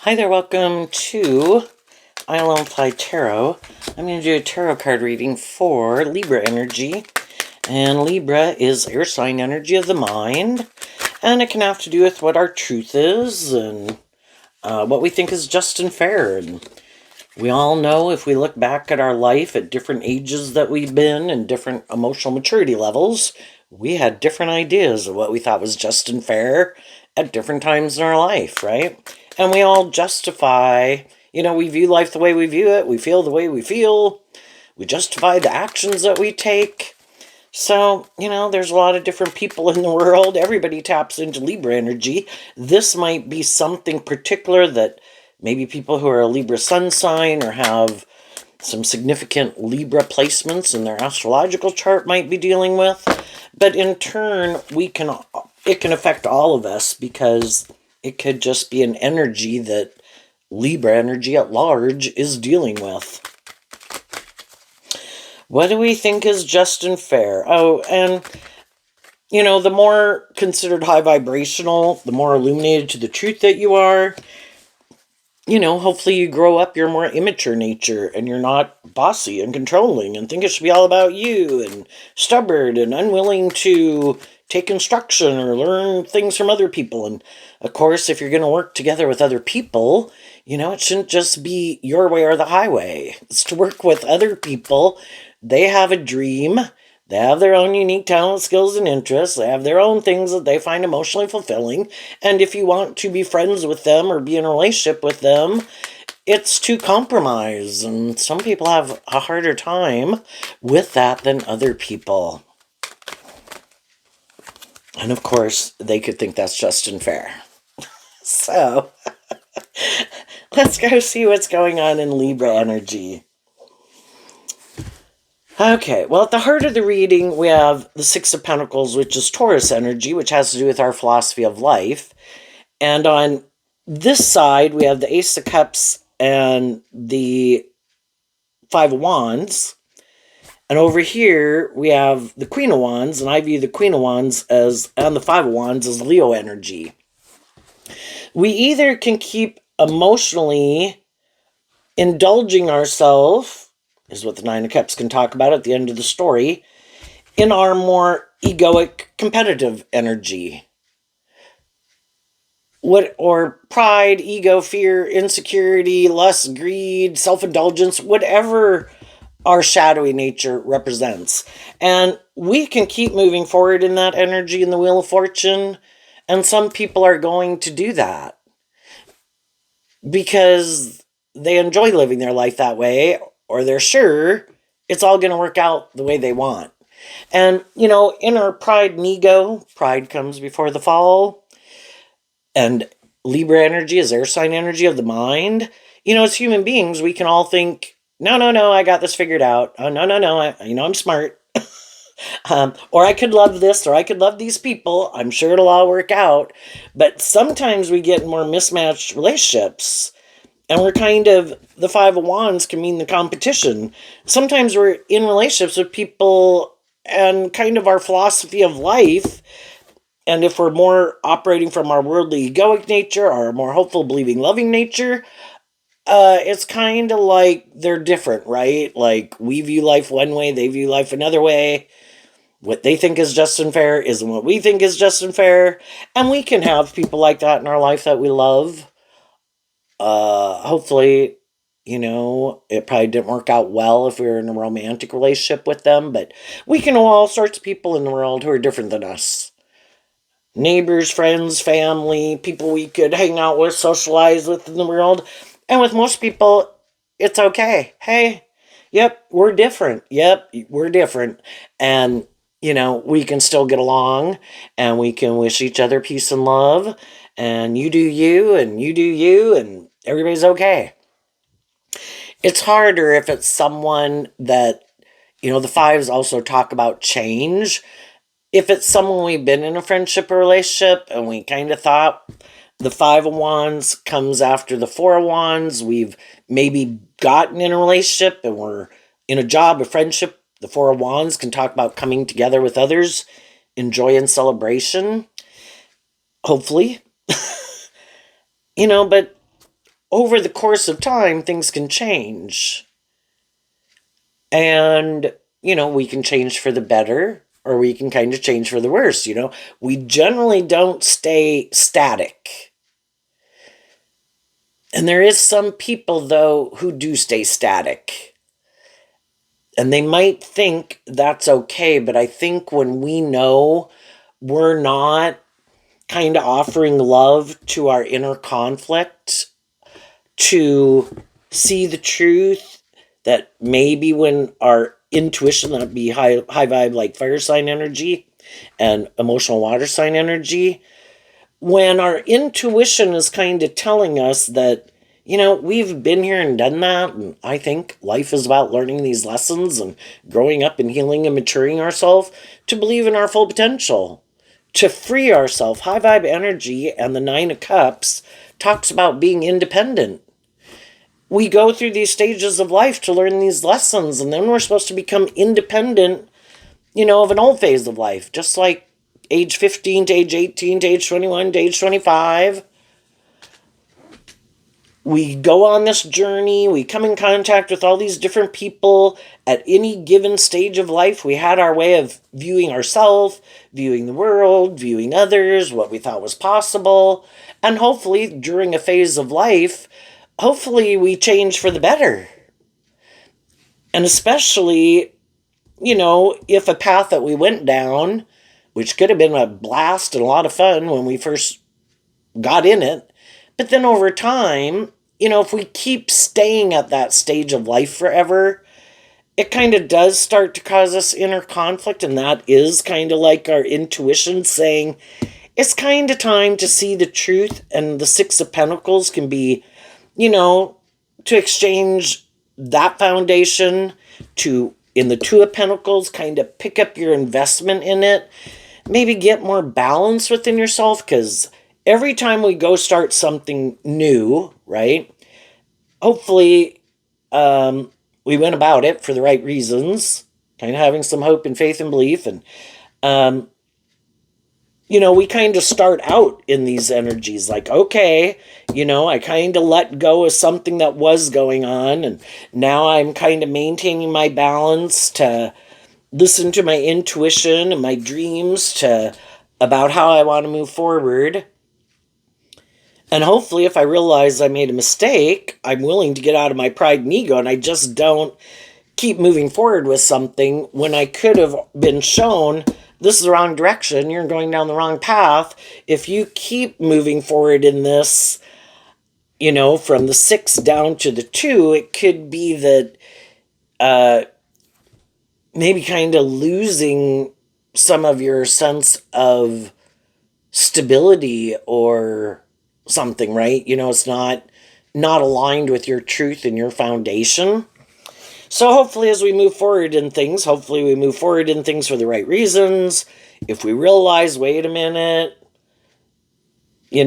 Hi there, welcome to I'll Apply Tarot. I'm going to do a tarot card reading for Libra energy. And Libra is air sign energy of the mind. And it can have to do with what our truth is and what we think is just and fair. And we all know if we look back at our life at different ages that we've been and different emotional maturity levels, we had different ideas of what we thought was just and fair at different times in our life, right? And we all justify, we view life the way we view it, we feel the way we feel, we justify the actions that we take. So, there's a lot of different people in the world. Everybody taps into Libra energy. This might be something particular that maybe people who are a Libra sun sign or have some significant Libra placements in their astrological chart might be dealing with. But in turn, it can affect all of us because it could just be an energy that Libra energy at large is dealing with. What do we think is just and fair? Oh, and, the more considered high vibrational, the more illuminated to the truth that you are, hopefully you grow up your more immature nature and you're not bossy and controlling and think it should be all about you and stubborn and unwilling to take instruction or learn things from other people. And of course, if you're going to work together with other people, it shouldn't just be your way or the highway. It's to work with other people. They have a dream. They have their own unique talent, skills, and interests. They have their own things that they find emotionally fulfilling. And if you want to be friends with them or be in a relationship with them, it's to compromise. And some people have a harder time with that than other people. And of course, they could think that's just and fair. So, let's go see what's going on in Libra energy. Okay, well, at the heart of the reading, we have the Six of Pentacles, which is Taurus energy, which has to do with our philosophy of life. And on this side, we have the Ace of Cups and the Five of Wands. And over here, we have the Queen of Wands, and I view the Queen of Wands and the Five of Wands as Leo energy. We either can keep emotionally indulging ourselves, is what the Nine of Cups can talk about at the end of the story, in our more egoic, competitive energy. Or pride, ego, fear, insecurity, lust, greed, self-indulgence, whatever our shadowy nature represents. And we can keep moving forward in that energy in the Wheel of Fortune, and some people are going to do that because they enjoy living their life that way, or they're sure it's all going to work out the way they want. And, in our pride and ego, pride comes before the fall. And Libra energy is air sign energy of the mind. As human beings, we can all think, no, I got this figured out. Oh, no, I'm smart. Or I could love this, or I could love these people. I'm sure it'll all work out. But sometimes we get more mismatched relationships. And we're the Five of Wands can mean the competition. Sometimes we're in relationships with people and kind of our philosophy of life. And if we're more operating from our worldly egoic nature, our more hopeful, believing, loving nature, it's kind of like they're different, right? Like we view life one way, they view life another way. What they think is just and fair isn't what we think is just and fair. And we can have people like that in our life that we love. Hopefully, it probably didn't work out well if we were in a romantic relationship with them, but we can know all sorts of people in the world who are different than us. Neighbors, friends, family, people we could hang out with, socialize with in the world. And with most people, it's okay. Hey, yep, we're different. Yep, we're different. And, we can still get along and we can wish each other peace and love. And you do you and you do you and everybody's okay. It's harder if it's someone that, the fives also talk about change. If it's someone we've been in a friendship or relationship and we kind of thought the Five of Wands comes after the Four of Wands, we've maybe gotten in a relationship and we're in a job, a friendship, the Four of Wands can talk about coming together with others in joy and celebration, hopefully. But over the course of time, things can change. And, we can change for the better, or we can kind of change for the worse. We generally don't stay static. And there is some people, though, who do stay static. And they might think that's okay, but I think when we know we're not kind of offering love to our inner conflict, to see the truth, that maybe when our intuition, that'd be high vibe like fire sign energy and emotional water sign energy, when our intuition is kind of telling us that, we've been here and done that, and I think life is about learning these lessons and growing up and healing and maturing ourselves to believe in our full potential, to free ourselves. High vibe energy and the Nine of Cups talks about being independent. We go through these stages of life to learn these lessons, and then we're supposed to become independent, of an old phase of life, just like age 15 to age 18 to age 21 to age 25. We go on this journey, we come in contact with all these different people at any given stage of life. We had our way of viewing ourselves, viewing the world, viewing others, what we thought was possible. And hopefully, during a phase of life, hopefully we change for the better. And especially, if a path that we went down, which could have been a blast and a lot of fun when we first got in it, but then over time, if we keep staying at that stage of life forever, it kind of does start to cause us inner conflict. And that is kind of like our intuition saying, it's kind of time to see the truth. And the Six of Pentacles can be, to exchange that foundation to, in the Two of Pentacles, kind of pick up your investment in it. Maybe get more balance within yourself, because every time we go start something new, right? Hopefully, we went about it for the right reasons, kind of having some hope and faith and belief. And, we kind of start out in these energies like, okay, I kind of let go of something that was going on. And now I'm kind of maintaining my balance to listen to my intuition and my dreams about how I want to move forward. And hopefully, if I realize I made a mistake, I'm willing to get out of my pride and ego, and I just don't keep moving forward with something when I could have been shown this is the wrong direction, you're going down the wrong path. If you keep moving forward in this, from the 6 down to the 2, it could be that maybe kind of losing some of your sense of stability or something, right? It's not aligned with your truth and your foundation. So hopefully as we move forward in things, hopefully we move forward in things for the right reasons. If we realize, wait a minute, I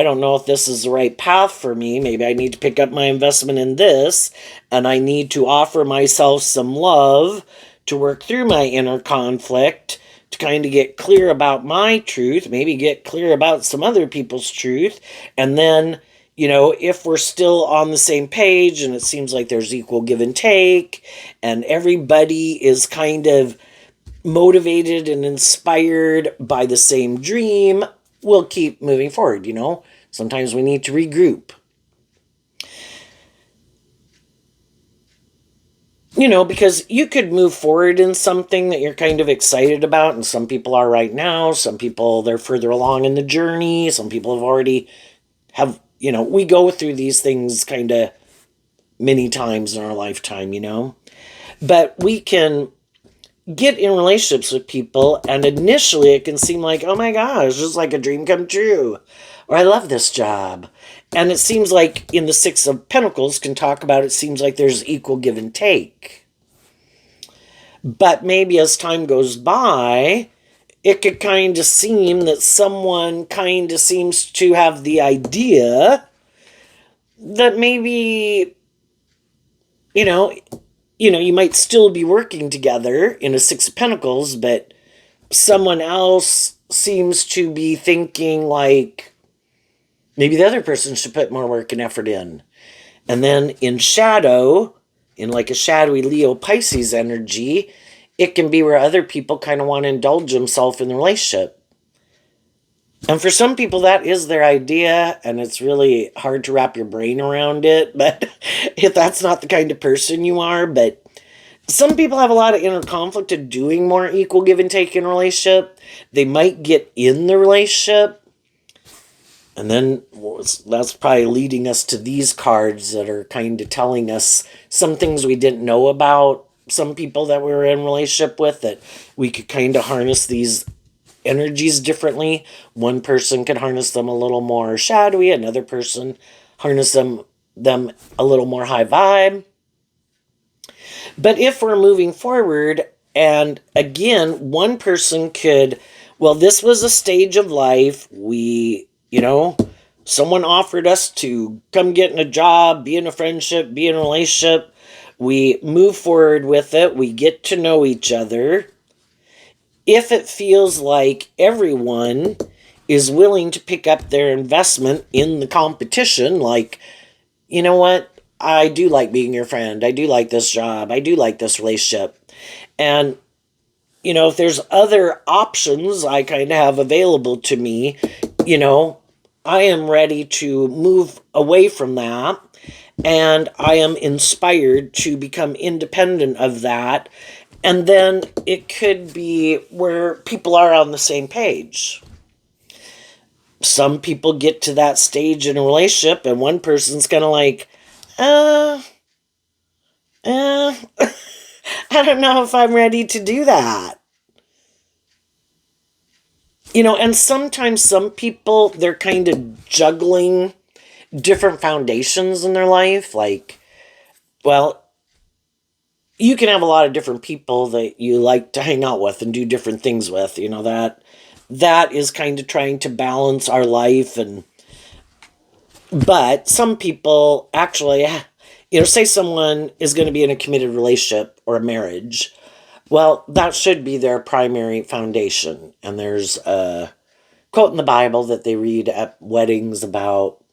don't know if this is the right path for me. Maybe I need to pick up my investment in this, and I need to offer myself some love to work through my inner conflict, to kind of get clear about my truth, maybe get clear about some other people's truth. And then, if we're still on the same page and it seems like there's equal give and take, and everybody is kind of motivated and inspired by the same dream, we'll keep moving forward. Sometimes we need to regroup. Because you could move forward in something that you're kind of excited about, and some people are right now, some people, they're further along in the journey, some people have already we go through these things kind of many times in our lifetime, but we can get in relationships with people, and initially it can seem like, oh my gosh, it's like a dream come true, or I love this job. And it seems like in the Six of Pentacles can talk about, it seems like there's equal give and take. But maybe as time goes by, it could kind of seem that someone kind of seems to have the idea that maybe, you might still be working together in a Six of Pentacles, but someone else seems to be thinking like, Maybe the other person should put more work and effort in. And then in shadow, in like a shadowy Leo Pisces energy, it can be where other people kind of want to indulge themselves in the relationship. And for some people, that is their idea, and it's really hard to wrap your brain around it. But if that's not the kind of person you are, but some people have a lot of inner conflict of doing more equal give and take in a relationship. They might get in the relationship, and then that's probably leading us to these cards that are kind of telling us some things we didn't know about some people that we were in relationship with, that we could kind of harness these energies differently. One person could harness them a little more shadowy, another person harness them a little more high vibe. But if we're moving forward, and again, one person could, well, this was a stage of life. Someone offered us to come get in a job, be in a friendship, be in a relationship. We move forward with it. We get to know each other. If it feels like everyone is willing to pick up their investment in the competition, like, you know what? I do like being your friend. I do like this job. I do like this relationship. And, if there's other options I kind of have available to me, I am ready to move away from that. And I am inspired to become independent of that. And then it could be where people are on the same page. Some people get to that stage in a relationship, and one person's kind of like, uh, uh, I don't know if I'm ready to do that. And sometimes some people, they're kind of juggling different foundations in their life. Like, well, you can have a lot of different people that you like to hang out with and do different things with. That is kind of trying to balance our life. But some people actually, say someone is going to be in a committed relationship or a marriage. Well, that should be their primary foundation. And there's a quote in the Bible that they read at weddings about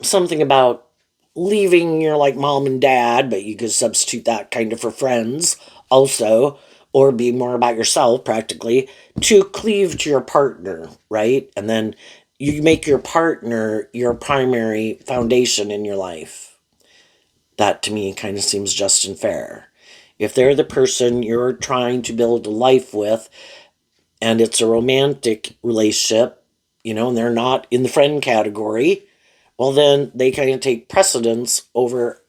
something about leaving your like mom and dad, but you could substitute that kind of for friends also, or be more about yourself practically, to cleave to your partner, right? And then you make your partner your primary foundation in your life. That to me kind of seems just and fair. If they're the person you're trying to build a life with, and it's a romantic relationship, and they're not in the friend category, well, then they kind of take precedence over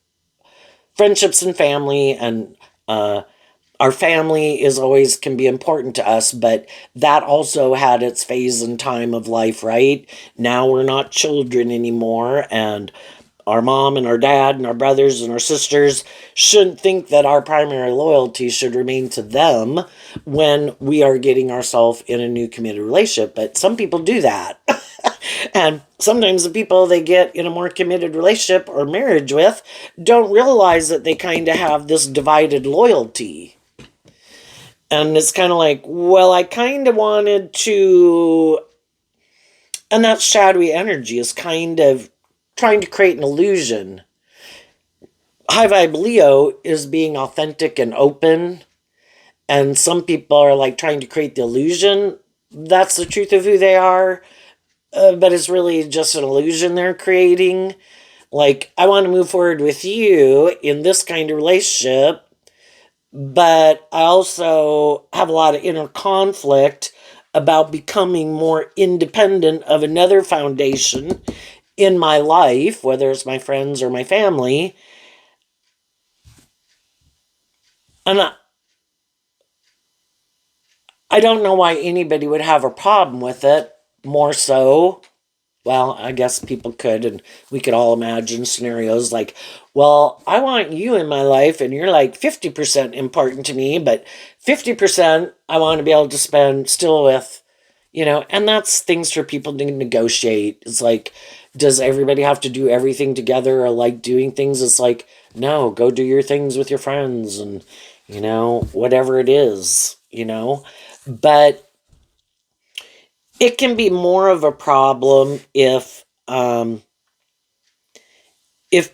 friendships and family. And our family is always can be important to us, but that also had its phase and time of life, right? Now we're not children anymore, and our mom and our dad and our brothers and our sisters shouldn't think that our primary loyalty should remain to them when we are getting ourselves in a new committed relationship. But some people do that. And sometimes the people they get in a more committed relationship or marriage with don't realize that they kind of have this divided loyalty. And it's kind of like, well, I kind of wanted to. And that shadowy energy is kind of trying to create an illusion. High vibe Leo is being authentic and open. And some people are like trying to create the illusion that's the truth of who they are. But it's really just an illusion they're creating. Like, I want to move forward with you in this kind of relationship, but I also have a lot of inner conflict about becoming more independent of another foundation in my life, whether it's my friends or my family. And I don't know why anybody would have a problem with it, more so. Well, I guess people could, and we could all imagine scenarios like, well, I want you in my life, and you're like 50% important to me, but 50% I want to be able to spend still with, and that's things for people to negotiate. It's like, does everybody have to do everything together or like doing things? It's like, no, go do your things with your friends and, whatever it is. But it can be more of a problem if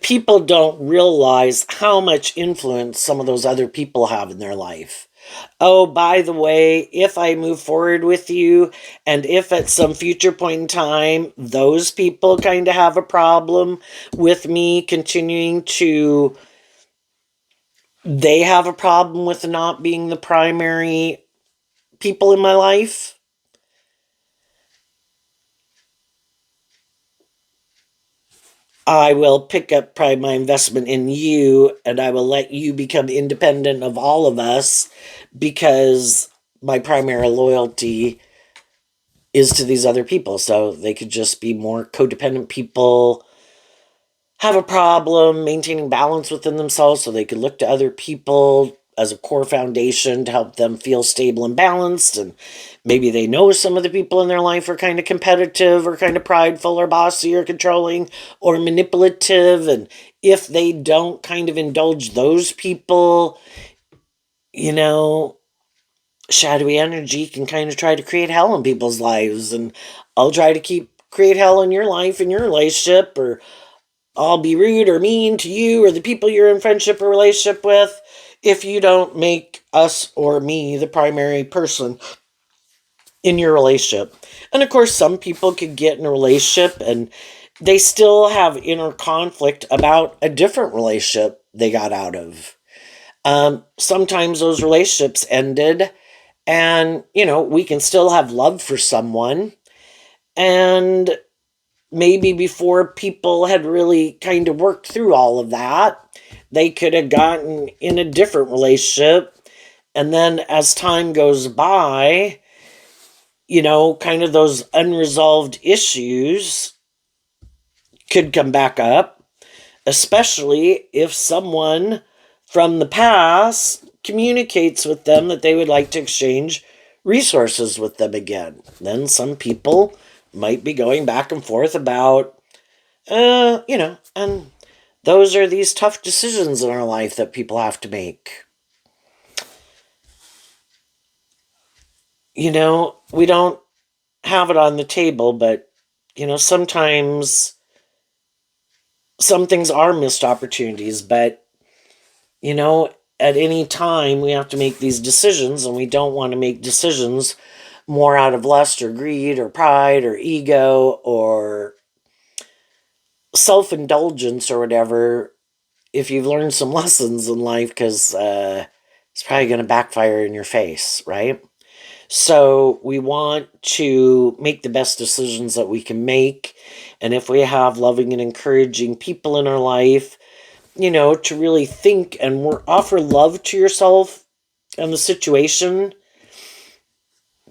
people don't realize how much influence some of those other people have in their life. Oh, by the way, if I move forward with you, and if at some future point in time those people kind of have a problem with me continuing to, they have a problem with not being the primary people in my life, I will pick up probably my investment in you, and I will let you become independent of all of us, because my primary loyalty is to these other people. So they could just be more codependent people, have a problem maintaining balance within themselves, so they could look to other people as a core foundation to help them feel stable and balanced. And maybe they know some of the people in their life are kind of competitive or kind of prideful or bossy or controlling or manipulative. And if they don't kind of indulge those people, you know, shadowy energy can kind of try to create hell in people's lives. And I'll try to create hell in your life, in your relationship, or I'll be rude or mean to you or the people you're in friendship or relationship with if you don't make us or me the primary person in your relationship. And of course, some people could get in a relationship and they still have inner conflict about a different relationship they got out of. Sometimes those relationships ended, and, we can still have love for someone. And maybe before people had really kind of worked through all of that, they could have gotten in a different relationship. And then as time goes by, kind of those unresolved issues could come back up, especially if someone from the past communicates with them that they would like to exchange resources with them again. Then some people might be going back and forth about, and those are these tough decisions in our life that people have to make. We don't have it on the table, but, sometimes some things are missed opportunities, but, at any time we have to make these decisions, and we don't want to make decisions more out of lust or greed or pride or ego or self-indulgence or whatever, if you've learned some lessons in life, because it's probably going to backfire in your face, right? So we want to make the best decisions that we can make. And if we have loving and encouraging people in our life, to really think and offer love to yourself and the situation.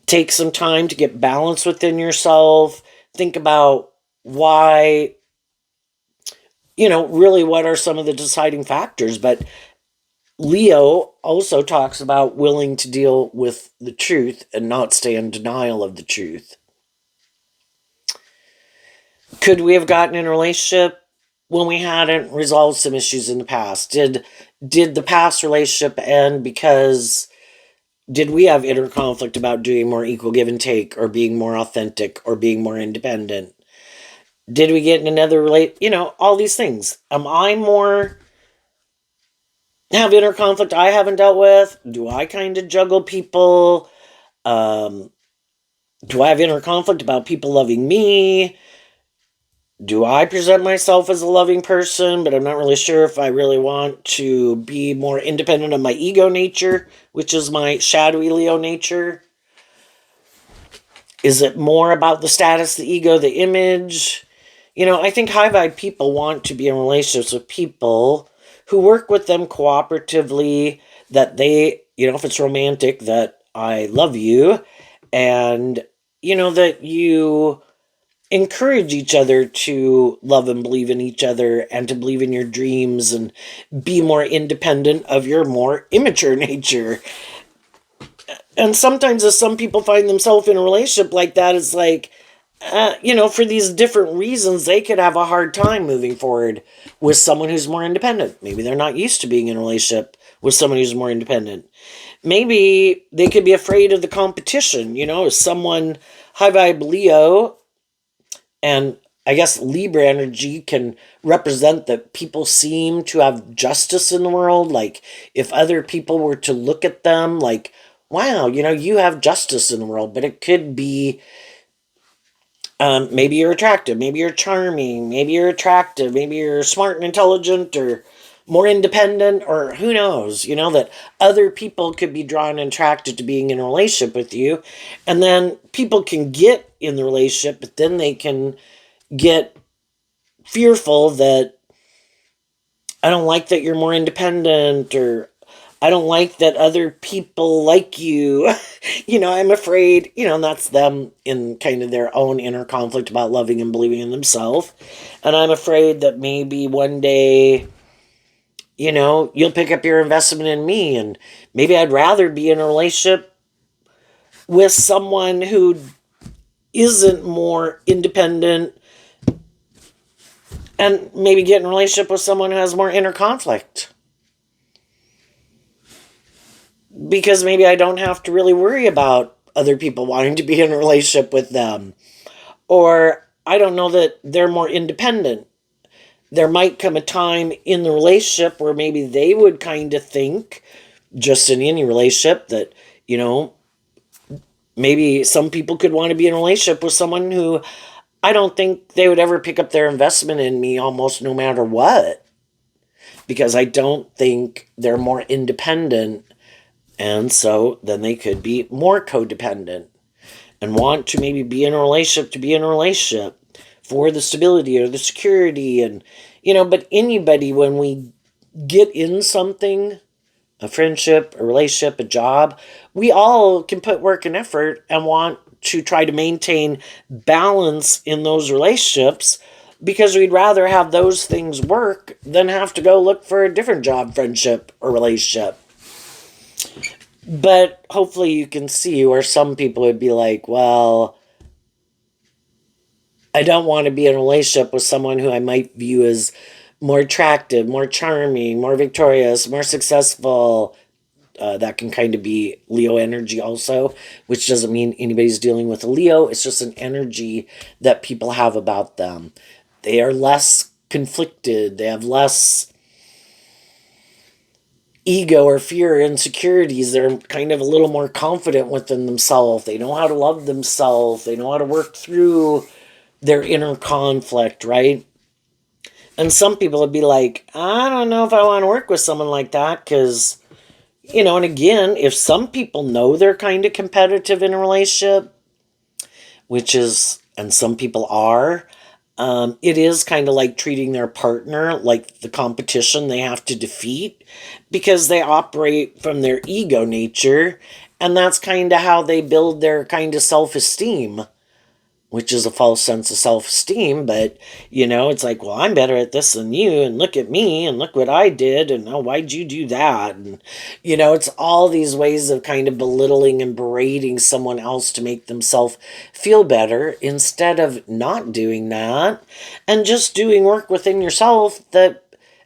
Take some time to get balance within yourself. Think about why, really what are some of the deciding factors. But Leo also talks about willing to deal with the truth and not stay in denial of the truth. Could we have gotten in a relationship when we hadn't resolved some issues in the past? Did the past relationship end because did we have inner conflict about doing more equal give and take, or being more authentic, or being more independent? Did we get in another all these things? Am I more have inner conflict I haven't dealt with? Do I kind of juggle people? Do I have inner conflict about people loving me? Do I present myself as a loving person, but I'm not really sure if I really want to be more independent of my ego nature, which is my shadowy Leo nature? Is it more about the status, the ego, the image? I think high vibe people want to be in relationships with people who work with them cooperatively, that they, if it's romantic, that I love you, and, that you encourage each other to love and believe in each other, and to believe in your dreams, and be more independent of your more immature nature. And sometimes as some people find themselves in a relationship like that, it's like, for these different reasons, they could have a hard time moving forward with someone who's more independent. Maybe they're not used to being in a relationship with someone who's more independent. Maybe they could be afraid of the competition. Is someone high vibe Leo, and I guess Libra energy can represent that people seem to have justice in the world. Like, if other people were to look at them like, wow, you have justice in the world, but it could be maybe you're attractive, maybe you're charming, maybe you're attractive, maybe you're smart and intelligent, or more independent, or who knows, that other people could be drawn and attracted to being in a relationship with you. And then people can get in the relationship, but then they can get fearful that I don't like that you're more independent, or I don't like that other people like you. I'm afraid, and that's them in kind of their own inner conflict about loving and believing in themselves. And I'm afraid that maybe one day, you'll pick up your investment in me, and maybe I'd rather be in a relationship with someone who isn't more independent, and maybe get in a relationship with someone who has more inner conflict. Because maybe I don't have to really worry about other people wanting to be in a relationship with them. Or I don't know that they're more independent. There might come a time in the relationship where maybe they would kind of think, just in any relationship, that, maybe some people could want to be in a relationship with someone who I don't think they would ever pick up their investment in me almost no matter what. Because I don't think they're more independent. And so then they could be more codependent and want to maybe be in a relationship to be in a relationship for the stability or the security. And, but anybody, when we get in something, a friendship, a relationship, a job, we all can put work and effort and want to try to maintain balance in those relationships, because we'd rather have those things work than have to go look for a different job, friendship, or relationship. But hopefully you can see where some people would be like, well, I don't want to be in a relationship with someone who I might view as more attractive, more charming, more victorious, more successful. That can kind of be Leo energy also, which doesn't mean anybody's dealing with a Leo. It's just an energy that people have about them. They are less conflicted. They have less ego or fear or insecurities. They're kind of a little more confident within themselves. They know how to love themselves. They know how to work through their inner conflict, right? And some people would be like, I don't know if I want to work with someone like that, because, and again, if some people know they're kind of competitive in a relationship, and some people are, it is kind of like treating their partner like the competition they have to defeat, because they operate from their ego nature, and that's kind of how they build their kind of self-esteem, which is a false sense of self-esteem. But, it's like, well, I'm better at this than you, and look at me, and look what I did, and oh, why'd you do that? And, it's all these ways of kind of belittling and berating someone else to make themselves feel better, instead of not doing that, and just doing work within yourself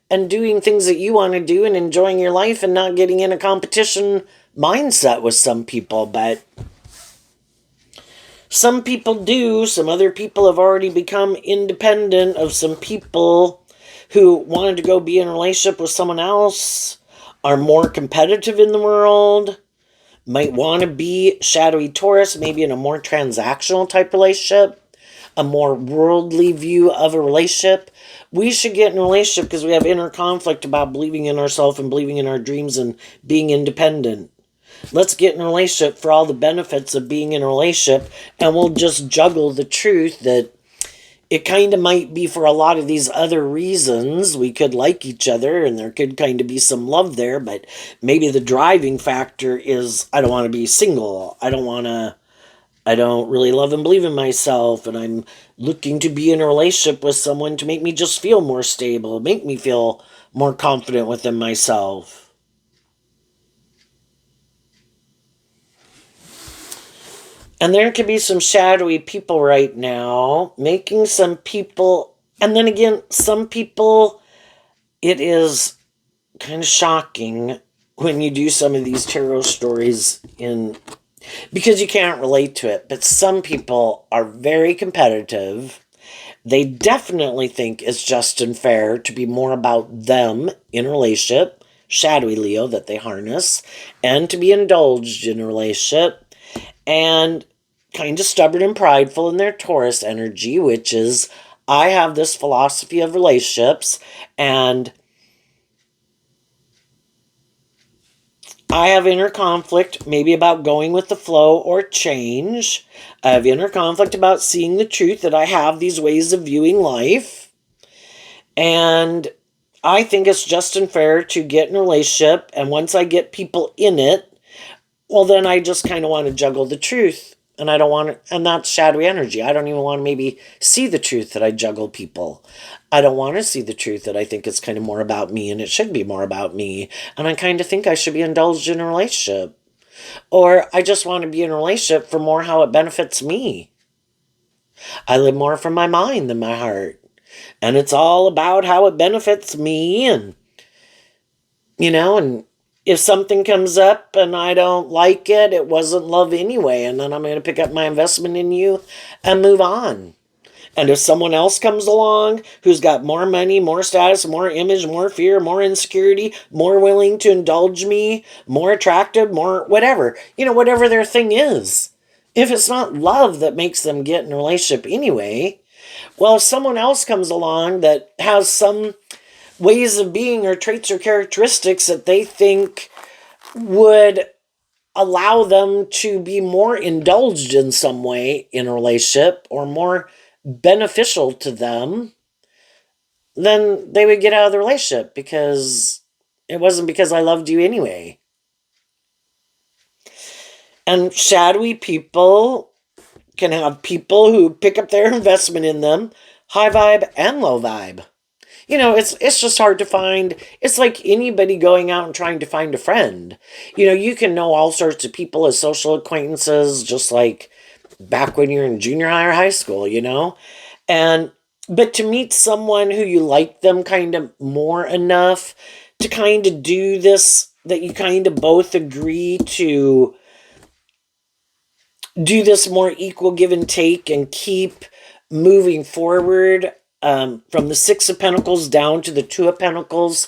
and doing things that you want to do and enjoying your life, and not getting in a competition mindset with some people. But some people do. Some other people have already become independent of some people who wanted to go be in a relationship with someone else, are more competitive in the world, might want to be shadowy Taurus, maybe in a more transactional type relationship, a more worldly view of a relationship. We should get in a relationship because we have inner conflict about believing in ourselves and believing in our dreams and being independent. Let's get in a relationship for all the benefits of being in a relationship, and we'll just juggle the truth that it kind of might be for a lot of these other reasons. We could like each other, and there could kind of be some love there, but maybe the driving factor is, I don't want to be single. I don't really love and believe in myself, and I'm looking to be in a relationship with someone to make me just feel more stable, make me feel more confident within myself. And there could be some shadowy people right now, making some people, and then again, some people, it is kind of shocking when you do some of these tarot stories in because you can't relate to it. But some people are very competitive. They definitely think it's just and fair to be more about them in a relationship, shadowy Leo that they harness, and to be indulged in a relationship, and kind of stubborn and prideful in their Taurus energy, which is I have this philosophy of relationships, and I have inner conflict, maybe about going with the flow or change. I have inner conflict about seeing the truth that I have these ways of viewing life. And I think it's just and fair to get in a relationship. And once I get people in it, well, then I just kind of want to juggle the truth. And I don't want to, and that's shadowy energy. I don't even want to maybe see the truth that I juggle people. I don't want to see the truth that I think it's kind of more about me and it should be more about me. And I kind of think I should be indulged in a relationship. Or I just want to be in a relationship for more how it benefits me. I live more from my mind than my heart. And it's all about how it benefits me. And if something comes up and I don't like it, it wasn't love anyway. And then I'm going to pick up my investment in you and move on. And if someone else comes along who's got more money, more status, more image, more fear, more insecurity, more willing to indulge me, more attractive, more whatever, whatever their thing is. If it's not love that makes them get in a relationship anyway, well, if someone else comes along that has some ways of being or traits or characteristics that they think would allow them to be more indulged in some way in a relationship or more beneficial to them, then they would get out of the relationship because it wasn't because I loved you anyway. And shadowy people can have people who pick up their investment in them, high vibe and low vibe. It's just hard to find. It's like anybody going out and trying to find a friend. You can know all sorts of people as social acquaintances, just like back when you're in junior high or high school, but to meet someone who you like them kind of more enough to kind of do this, that you kind of both agree to do this more equal give and take and keep moving forward, from the Six of Pentacles down to the Two of Pentacles,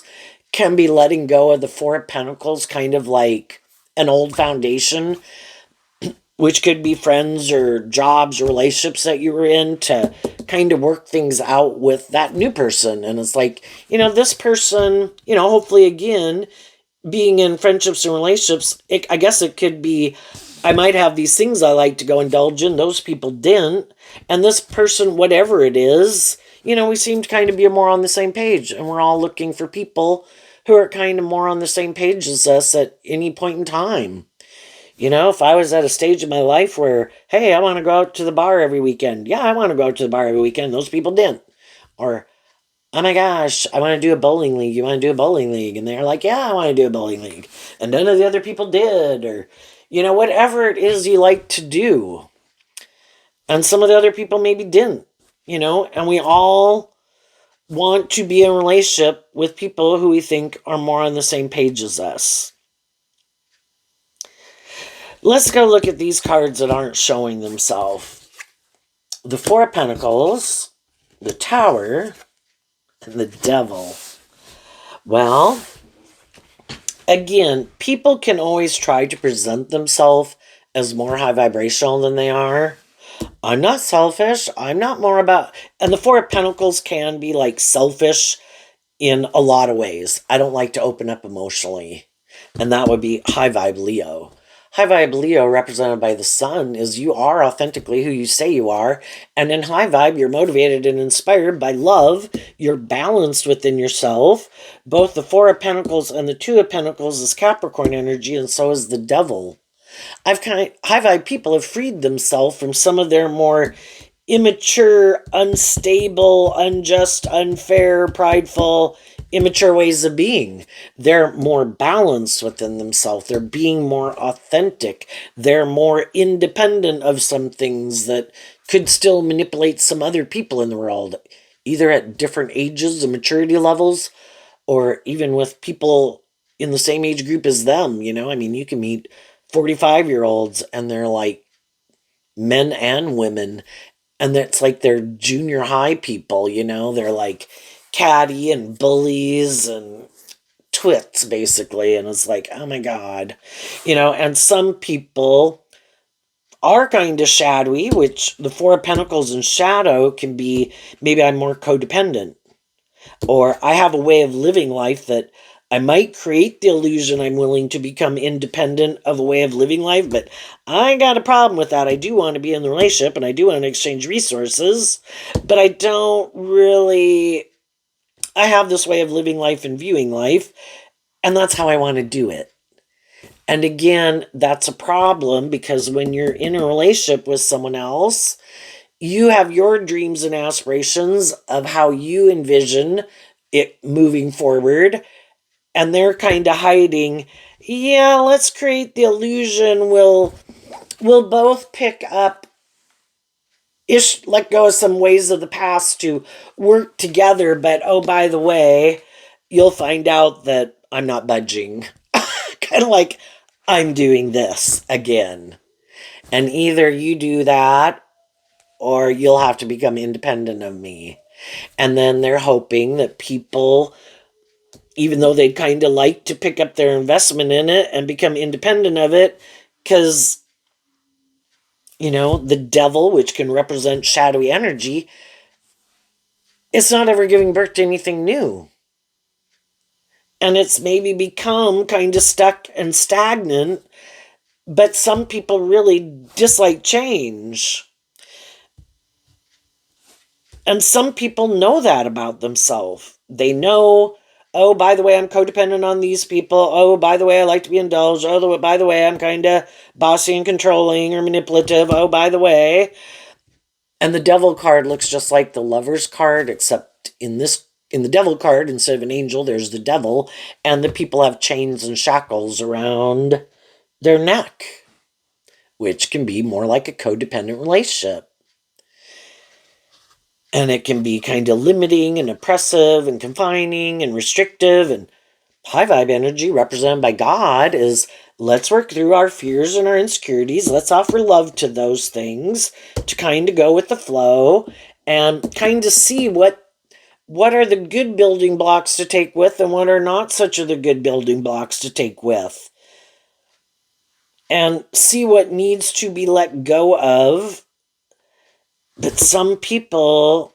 can be letting go of the Four of Pentacles, kind of like an old foundation, which could be friends or jobs or relationships that you were in, to kind of work things out with that new person. And it's like, this person, hopefully again, being in friendships and relationships, I guess it could be, I might have these things I like to go indulge in. Those people didn't. And this person, whatever it is, we seem to kind of be more on the same page. And we're all looking for people who are kind of more on the same page as us at any point in time. If I was at a stage in my life where, hey, I want to go out to the bar every weekend. Yeah, I want to go out to the bar every weekend. Those people didn't. Or, oh my gosh, I want to do a bowling league. You want to do a bowling league? And they're like, yeah, I want to do a bowling league. And none of the other people did. Or, whatever it is you like to do. And some of the other people maybe didn't. And we all want to be in a relationship with people who we think are more on the same page as us. Let's go look at these cards that aren't showing themselves. The Four of Pentacles, the Tower, and the Devil. Well, again, people can always try to present themselves as more high vibrational than they are. I'm not selfish. I'm not more about... And the Four of Pentacles can be like selfish in a lot of ways. I don't like to open up emotionally. And that would be high vibe Leo. High vibe Leo, represented by the sun, is you are authentically who you say you are. And in high vibe, you're motivated and inspired by love. You're balanced within yourself. Both the Four of Pentacles and the Two of Pentacles is Capricorn energy, and so is the Devil. High vibe people have freed themselves from some of their more immature, unstable, unjust, unfair, prideful, immature ways of being. They're more balanced within themselves. They're being more authentic. They're more independent of some things that could still manipulate some other people in the world, either at different ages and maturity levels, or even with people in the same age group as them. You can meet 45-year-olds, and they're like men and women, and it's like they're junior high people, they're like catty and bullies and twits, basically. And it's like, oh my God. And some people are kind of shadowy, which the Four of Pentacles in shadow can be, maybe I'm more codependent, or I have a way of living life that I might create the illusion I'm willing to become independent of a way of living life, but I got a problem with that. I do want to be in the relationship and I do want to exchange resources, but I don't really, I have this way of living life and viewing life, and that's how I want to do it. And again, that's a problem, because when you're in a relationship with someone else, you have your dreams and aspirations of how you envision it moving forward, and they're kind of hiding, yeah, let's create the illusion we'll both pick up let go of some ways of the past to work together, but oh, by the way, you'll find out that I'm not budging. Kind of like, I'm doing this again. And either you do that, or you'll have to become independent of me. And then they're hoping that people, even though they'd kind of like to pick up their investment in it and become independent of it, because, the devil, which can represent shadowy energy, it's not ever giving birth to anything new. And it's maybe become kind of stuck and stagnant, but some people really dislike change. And some people know that about themselves. They know, oh, by the way, I'm codependent on these people. Oh, by the way, I like to be indulged. Oh, by the way, I'm kind of bossy and controlling or manipulative. Oh, by the way. And the devil card looks just like the Lover's card, except in the devil card, instead of an angel, there's the devil, and the people have chains and shackles around their neck, which can be more like a codependent relationship. And it can be kind of limiting and oppressive and confining and restrictive. And high vibe energy, represented by God, is let's work through our fears and our insecurities. Let's offer love to those things to kind of go with the flow and kind of see what are the good building blocks to take with and what are not such a the good building blocks to take with. And see what needs to be let go of. But some people,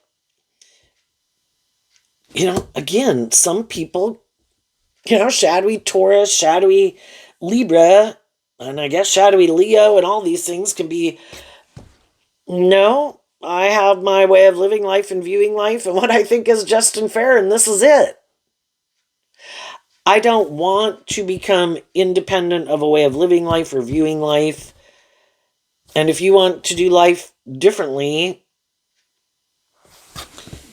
again, some people, shadowy Taurus, shadowy Libra, and I guess shadowy Leo, and all these things can be, no, I have my way of living life and viewing life and what I think is just and fair, and this is it. I don't want to become independent of a way of living life or viewing life. And if you want to do life differently,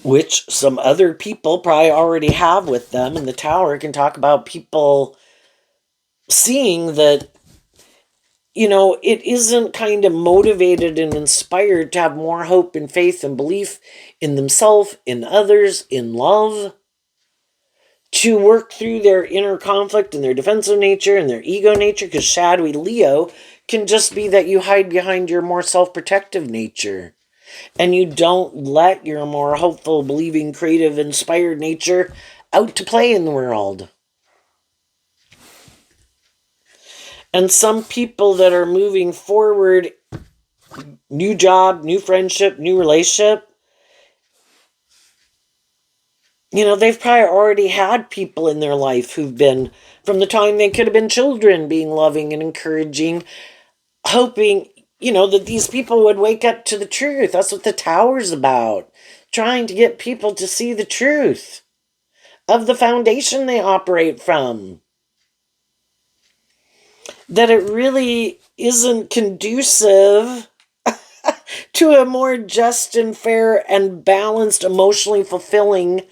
which some other people probably already have with them, and the Tower can talk about people seeing that, it isn't kind of motivated and inspired to have more hope and faith and belief in themselves, in others, in love, to work through their inner conflict and their defensive nature and their ego nature, because shadowy Leo can just be that you hide behind your more self-protective nature and you don't let your more hopeful, believing, creative, inspired nature out to play in the world. And some people that are moving forward, new job, new friendship, new relationship, they've probably already had people in their life who've been, from the time they could have been children, being loving and encouraging, hoping, that these people would wake up to the truth. That's what the Tower's about. Trying to get people to see the truth of the foundation they operate from. That it really isn't conducive to a more just and fair and balanced, emotionally fulfilling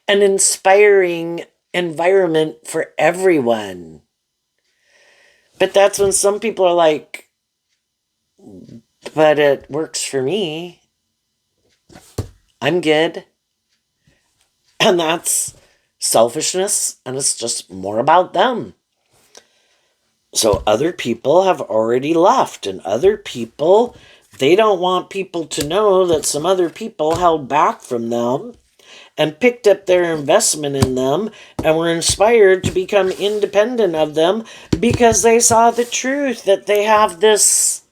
and inspiring environment for everyone. But that's when some people are like, but it works for me. I'm good. And that's selfishness, and it's just more about them. So other people have already left, and other people, they don't want people to know that some other people held back from them and picked up their investment in them and were inspired to become independent of them because they saw the truth that they have this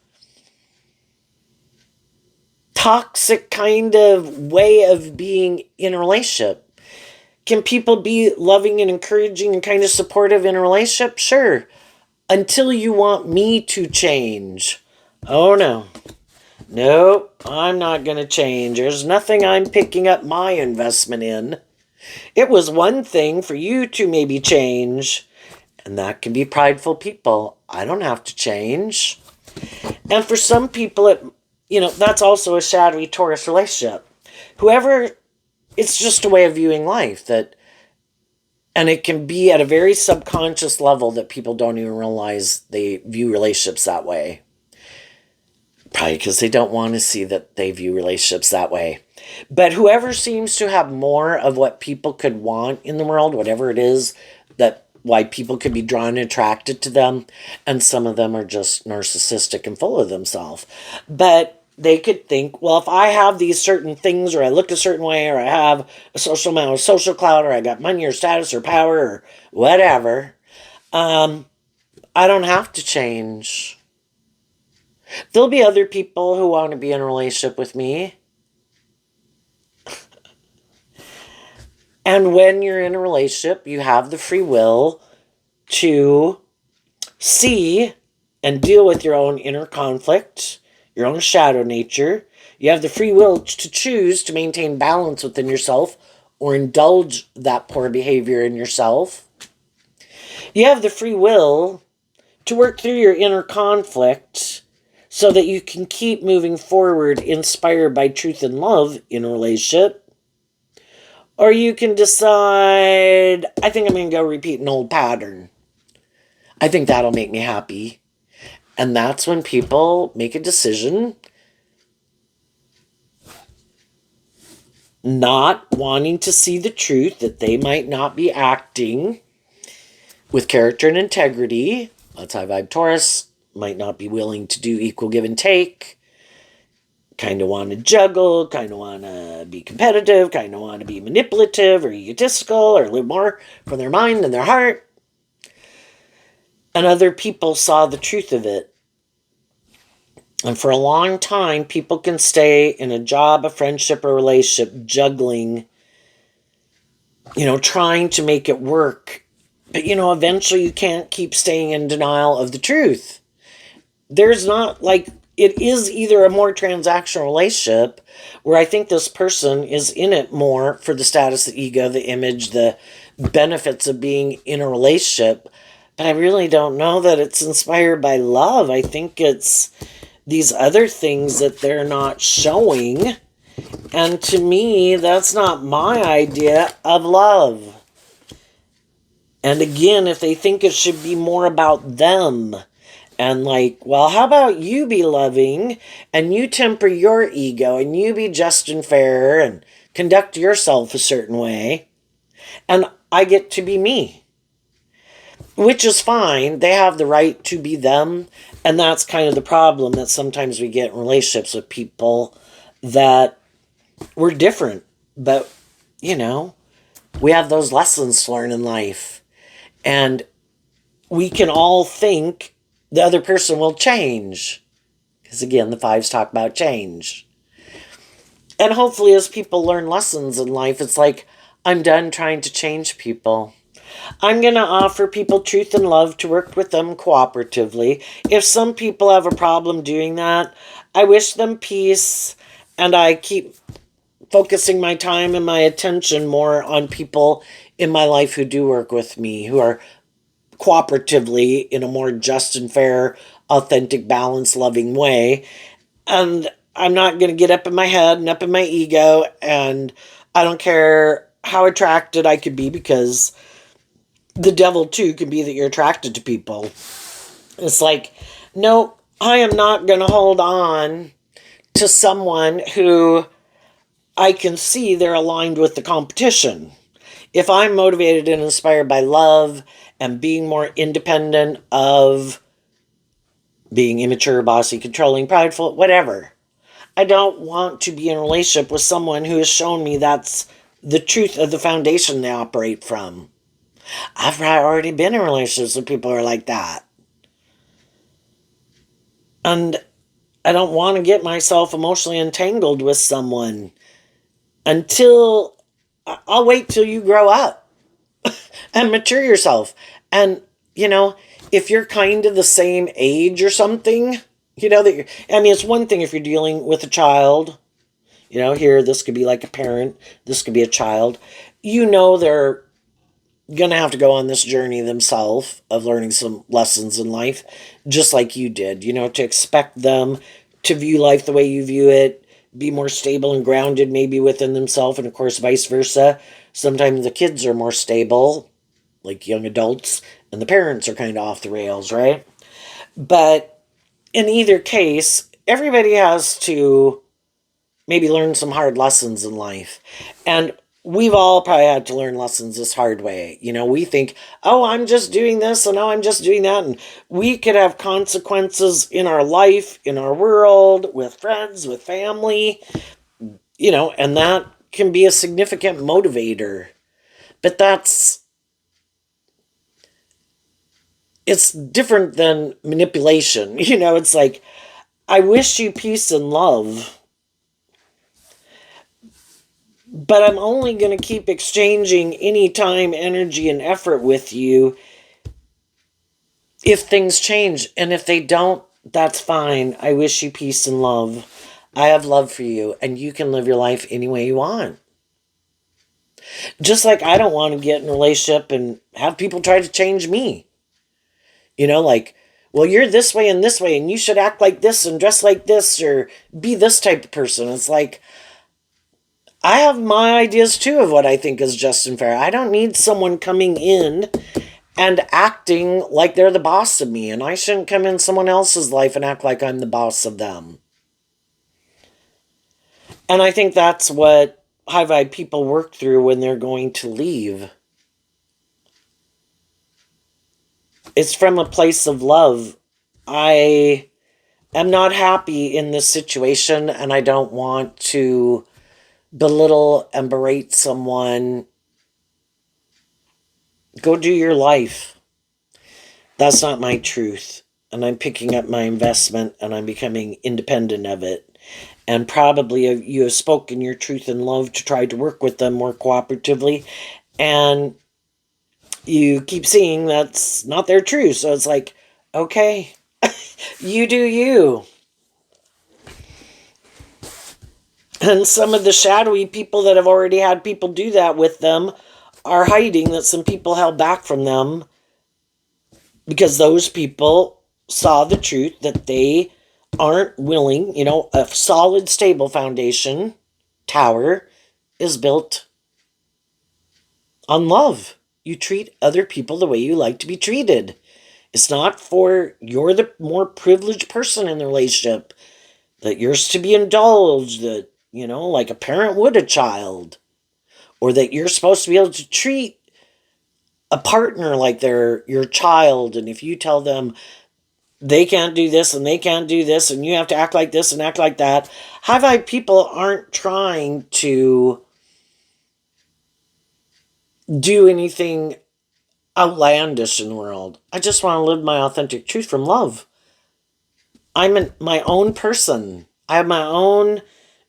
toxic kind of way of being in a relationship. Can people be loving and encouraging and kind of supportive in a relationship? Sure. Until you want me to change. Oh no. Nope, I'm not going to change. There's nothing I'm picking up my investment in. It was one thing for you to maybe change, and that can be prideful people. I don't have to change. And for some people, that's also a shadowy Taurus relationship. Whoever, it's just a way of viewing life and it can be at a very subconscious level that people don't even realize they view relationships that way. Probably because they don't want to see that they view relationships that way. But whoever seems to have more of what people could want in the world, whatever it is, that why people could be drawn and attracted to them, and some of them are just narcissistic and full of themselves. But they could think, well, if I have these certain things, or I look a certain way, or I have a social amount of social clout, or I got money or status or power or whatever, I don't have to change. There'll be other people who want to be in a relationship with me. And when you're in a relationship, you have the free will to see and deal with your own inner conflict, your own shadow nature. You have the free will to choose to maintain balance within yourself or indulge that poor behavior in yourself. You have the free will to work through your inner conflict so that you can keep moving forward inspired by truth and love in a relationship. Or you can decide, I think I'm going to go repeat an old pattern. I think that'll make me happy. And that's when people make a decision not wanting to see the truth that they might not be acting with character and integrity. That's high vibe Taurus. Might not be willing to do equal give and take. Kind of want to juggle, kind of want to be competitive, kind of want to be manipulative or egotistical or live more from their mind than their heart. And other people saw the truth of it. And for a long time, people can stay in a job, a friendship, or relationship, juggling, trying to make it work. But, eventually you can't keep staying in denial of the truth. There's not, it is either a more transactional relationship where I think this person is in it more for the status, the ego, the image, the benefits of being in a relationship. But I really don't know that it's inspired by love. I think it's these other things that they're not showing. And to me, that's not my idea of love. And again, if they think it should be more about them, and well, how about you be loving and you temper your ego and you be just and fair and conduct yourself a certain way, and I get to be me, which is fine. They have the right to be them. And that's kind of the problem that sometimes we get in relationships with people that we're different, but we have those lessons to learn in life, and we can all think the other person will change. Because again, the fives talk about change. And hopefully as people learn lessons in life, it's I'm done trying to change people. I'm going to offer people truth and love to work with them cooperatively. If some people have a problem doing that, I wish them peace, and I keep focusing my time and my attention more on people in my life who do work with me, who are cooperatively in a more just and fair, authentic, balanced, loving way. And I'm not going to get up in my head and up in my ego, and I don't care how attracted I could be, because the devil too can be that you're attracted to people. It's no, I am not going to hold on to someone who I can see they're aligned with the competition. If I'm motivated and inspired by love and being more independent of being immature, bossy, controlling, prideful, whatever. I don't want to be in a relationship with someone who has shown me that's the truth of the foundation they operate from. I've already been in relationships with people who are like that. And I don't want to get myself emotionally entangled with someone until I'll wait till you grow up and mature yourself. And, you know, if you're kind of the same age or something, that you're, I mean, it's one thing if you're dealing with a child, here, this could be like a parent, this could be a child. They're going to have to go on this journey themselves of learning some lessons in life, just like you did, to expect them to view life the way you view it, be more stable and grounded maybe within themselves, and of course vice versa. Sometimes the kids are more stable, like young adults, and the parents are kind of off the rails, right? But in either case, everybody has to maybe learn some hard lessons in life. And we've all probably had to learn lessons this hard way. We think, oh, I'm just doing this, and oh, I'm just doing that. And we could have consequences in our life, in our world, with friends, with family, and that can be a significant motivator. But it's different than manipulation. It's like, I wish you peace and love, but I'm only going to keep exchanging any time, energy, and effort with you if things change. And if they don't, that's fine. I wish you peace and love. I have love for you, and you can live your life any way you want. Just like I don't want to get in a relationship and have people try to change me. Like, well, you're this way, and you should act like this and dress like this or be this type of person. It's like, I have my ideas too of what I think is just and fair. I don't need someone coming in and acting like they're the boss of me, and I shouldn't come in someone else's life and act like I'm the boss of them. And I think that's what high vibe people work through when they're going to leave. It's from a place of love. I am not happy in this situation, and I don't want to belittle and berate someone. Go do your life. That's not my truth. And I'm picking up my investment, and I'm becoming independent of it. And probably you have spoken your truth in love to try to work with them more cooperatively. And you keep seeing that's not their truth. So it's like, okay, you do you. And some of the shadowy people that have already had people do that with them are hiding that some people held back from them because those people saw the truth that they aren't willing. A solid, stable foundation tower is built on love. You treat other people the way you like to be treated. It's not for you're the more privileged person in the relationship that you're to be indulged, that, like a parent would a child, or that you're supposed to be able to treat a partner like they're your child. And if you tell them they can't do this and they can't do this and you have to act like this and act like that, high vibe people aren't trying to do anything outlandish in the world. I just want to live my authentic truth from love. I'm my own person. I have my own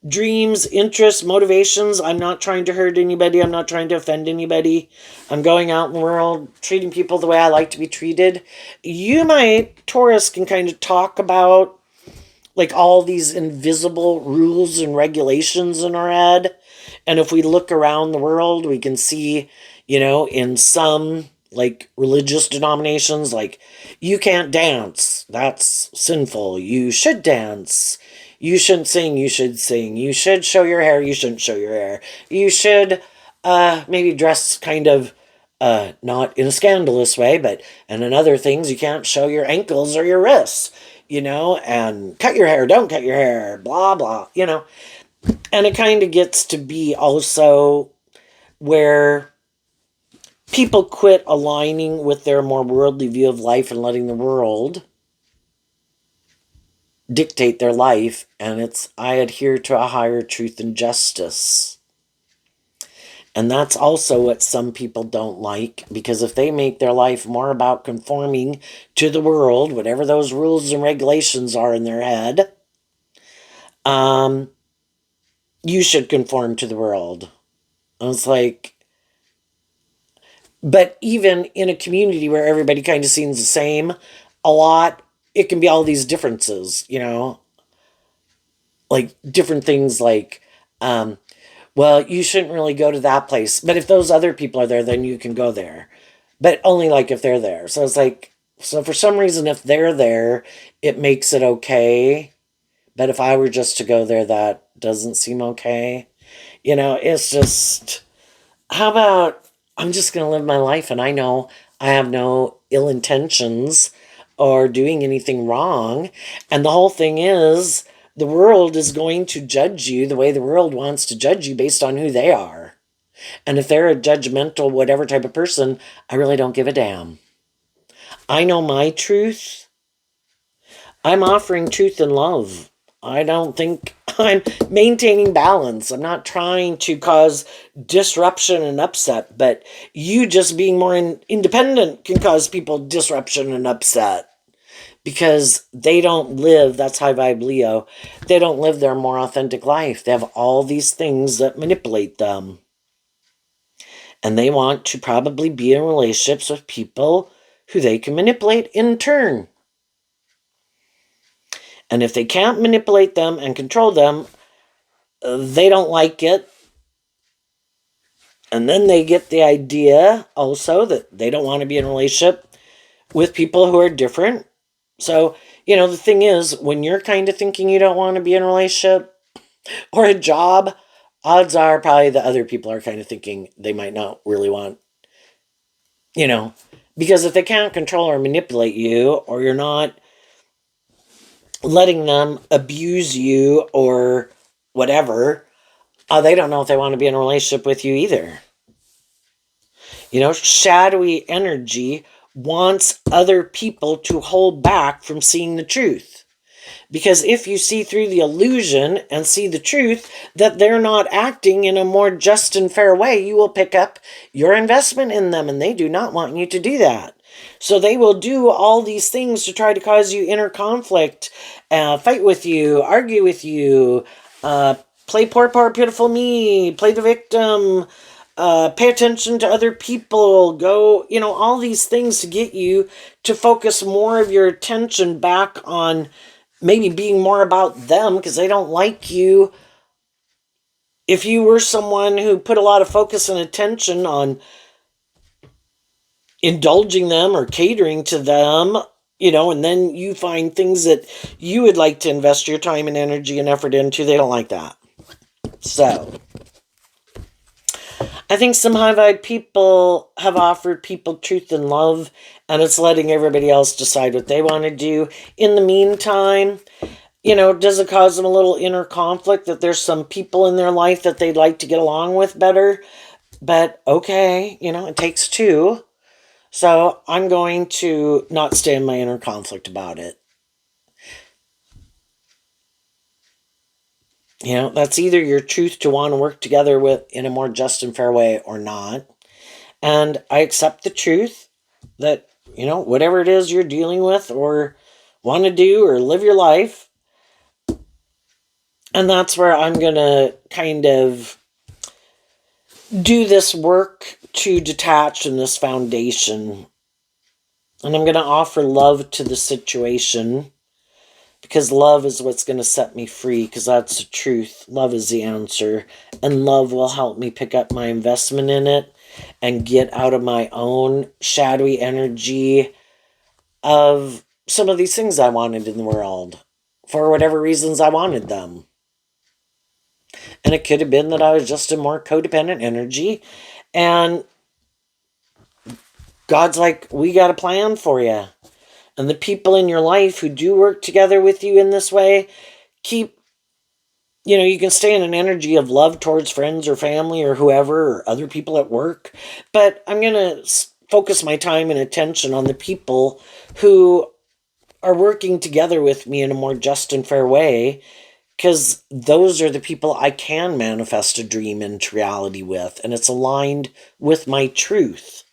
dreams, interests, motivations. I'm not trying to hurt anybody. I'm not trying to offend anybody. I'm going out in the world, treating people the way I like to be treated. Taurus can kind of talk about like all these invisible rules and regulations in our head. And if we look around the world, we can see, in some like religious denominations, like you can't dance. That's sinful. You should dance. You shouldn't sing. You should sing. You should show your hair. You shouldn't show your hair. You should maybe dress kind of not in a scandalous way, but and in other things, you can't show your ankles or your wrists, and cut your hair, don't cut your hair, blah, blah, And it kind of gets to be also where people quit aligning with their more worldly view of life and letting the world dictate their life, and it's, I adhere to a higher truth and justice. And that's also what some people don't like, because if they make their life more about conforming to the world, whatever those rules and regulations are in their head, you should conform to the world. And it's like, but even in a community where everybody kind of seems the same, a lot, it can be all these differences, you know, like different things like, well, you shouldn't really go to that place. But if those other people are there, then you can go there. But only like if they're there. So it's like, so for some reason, if they're there, it makes it okay. But if I were just to go there, that doesn't seem okay. You know, it's just, how about I'm just going to live my life and I know I have no ill intentions or doing anything wrong. And the whole thing is, the world is going to judge you the way the world wants to judge you based on who they are. And if they're a judgmental, whatever type of person, I really don't give a damn. I know my truth. I'm offering truth and love. I don't think I'm maintaining balance. I'm not trying to cause disruption and upset, but you just being more independent can cause people disruption and upset because they don't live, that's high vibe Leo, they don't live their more authentic life. They have all these things that manipulate them. And they want to probably be in relationships with people who they can manipulate in turn. And if they can't manipulate them and control them, they don't like it. And then they get the idea also that they don't want to be in a relationship with people who are different. So, you know, the thing is, when you're kind of thinking you don't want to be in a relationship or a job, odds are probably the other people are kind of thinking they might not really want, you know, because if they can't control or manipulate you, or you're not letting them abuse you or whatever, they don't know if they want to be in a relationship with you either. You know, shadowy energy wants other people to hold back from seeing the truth. Because if you see through the illusion and see the truth that they're not acting in a more just and fair way, you will pick up your investment in them, and they do not want you to do that. So they will do all these things to try to cause you inner conflict, fight with you, argue with you, play poor, poor, pitiful me, play the victim, pay attention to other people, go, you know, all these things to get you to focus more of your attention back on maybe being more about them because they don't like you. If you were someone who put a lot of focus and attention on indulging them or catering to them, you know, and then you find things that you would like to invest your time and energy and effort into, they don't like that. So I think some high vibe people have offered people truth and love, and it's letting everybody else decide what they want to do. In the meantime, you know, does it cause them a little inner conflict that there's some people in their life that they'd like to get along with better? But okay, you know, it takes two. So I'm going to not stay in my inner conflict about it. You know, that's either your truth to want to work together with in a more just and fair way or not. And I accept the truth that, you know, whatever it is you're dealing with or want to do or live your life. And that's where I'm going to kind of do this work to detach in this foundation. And I'm going to offer love to the situation because love is what's going to set me free, because that's the truth. Love is the answer. And love will help me pick up my investment in it and get out of my own shadowy energy of some of these things I wanted in the world for whatever reasons I wanted them. And it could have been that I was just a more codependent energy. And God's like, we got a plan for you. And the people in your life who do work together with you in this way, keep you can stay in an energy of love towards friends or family or whoever or other people at work. But I'm going to focus my time and attention on the people who are working together with me in a more just and fair way, because those are the people I can manifest a dream into reality with, and it's aligned with my truth.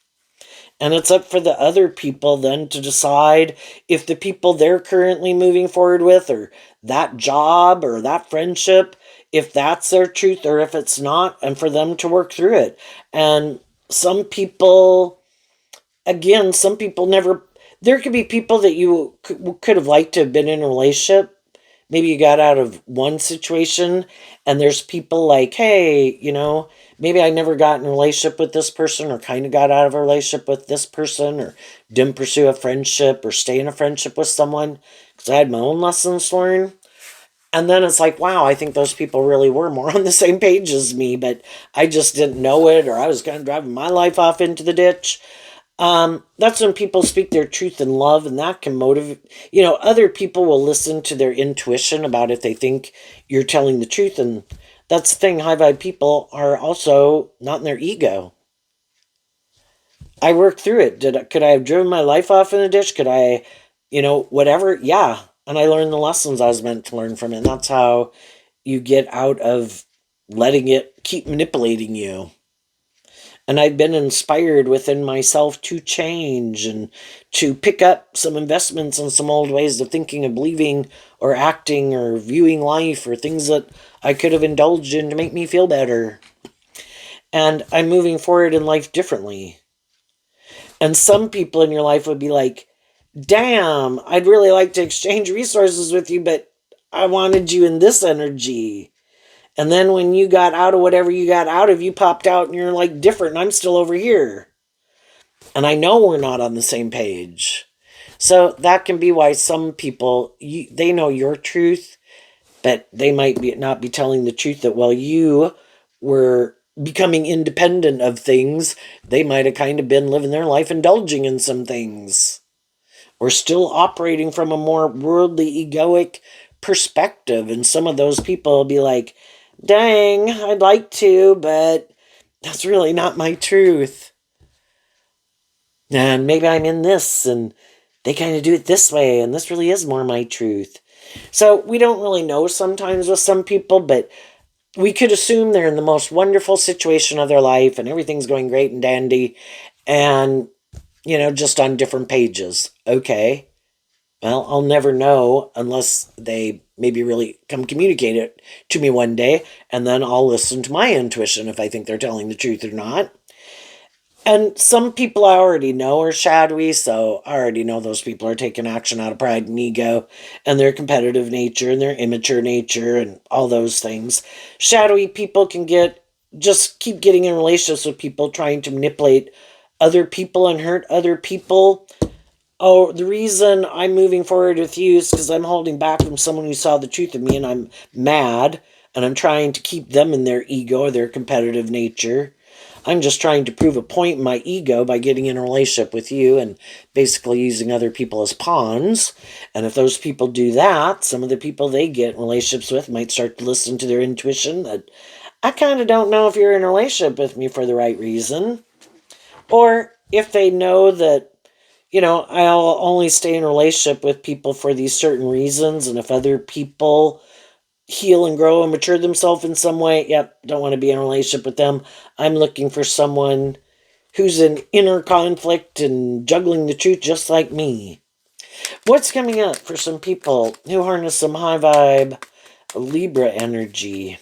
And it's up for the other people then to decide if the people they're currently moving forward with, or that job or that friendship, if that's their truth or if it's not, and for them to work through it. And some people, again, some people never, there could be people that you could have liked to have been in a relationship. Maybe you got out of one situation, and there's people like, hey, maybe I never got in a relationship with this person, or kind of got out of a relationship with this person, or didn't pursue a friendship or stay in a friendship with someone because I had my own lessons learned. And then it's like, wow, I think those people really were more on the same page as me, but I just didn't know it, or I was kind of driving my life off into the ditch. That's when people speak their truth in love, and that can motivate. Other people will listen to their intuition about if they think you're telling the truth, and that's the thing. High vibe people are also not in their ego. I worked through it. Could I have driven my life off in a ditch? Could I, whatever? Yeah, and I learned the lessons I was meant to learn from it. And that's how you get out of letting it keep manipulating you. And I've been inspired within myself to change and to pick up some investments in some old ways of thinking and believing or acting or viewing life, or things that I could have indulged in to make me feel better. And I'm moving forward in life differently. And some people in your life would be like, damn, I'd really like to exchange resources with you, but I wanted you in this energy. And then when you got out of whatever you got out of, you popped out and you're like different, and I'm still over here. And I know we're not on the same page. So that can be why some people, they know your truth, but they might not be telling the truth that while you were becoming independent of things, they might have kind of been living their life indulging in some things, or still operating from a more worldly, egoic perspective. And some of those people will be like, dang, I'd like to, but that's really not my truth. And maybe I'm in this, and they kind of do it this way, and this really is more my truth. So we don't really know sometimes with some people, but we could assume they're in the most wonderful situation of their life and everything's going great and dandy, and, just on different pages. Okay. Well, I'll never know unless they maybe really come communicate it to me one day, and then I'll listen to my intuition if I think they're telling the truth or not. And some people I already know are shadowy, so I already know those people are taking action out of pride and ego and their competitive nature and their immature nature and all those things. Shadowy people can just keep getting in relationships with people trying to manipulate other people and hurt other people. Oh, the reason I'm moving forward with you is because I'm holding back from someone who saw the truth of me, and I'm mad, and I'm trying to keep them in their ego or their competitive nature. I'm just trying to prove a point in my ego by getting in a relationship with you and basically using other people as pawns. And if those people do that, some of the people they get in relationships with might start to listen to their intuition that I kind of don't know if you're in a relationship with me for the right reason. Or if they know that, I'll only stay in a relationship with people for these certain reasons, and if other people heal and grow and mature themselves in some way, yep, don't want to be in a relationship with them. I'm looking for someone who's in inner conflict and juggling the truth just like me. What's coming up for some people who harness some high vibe Libra energy?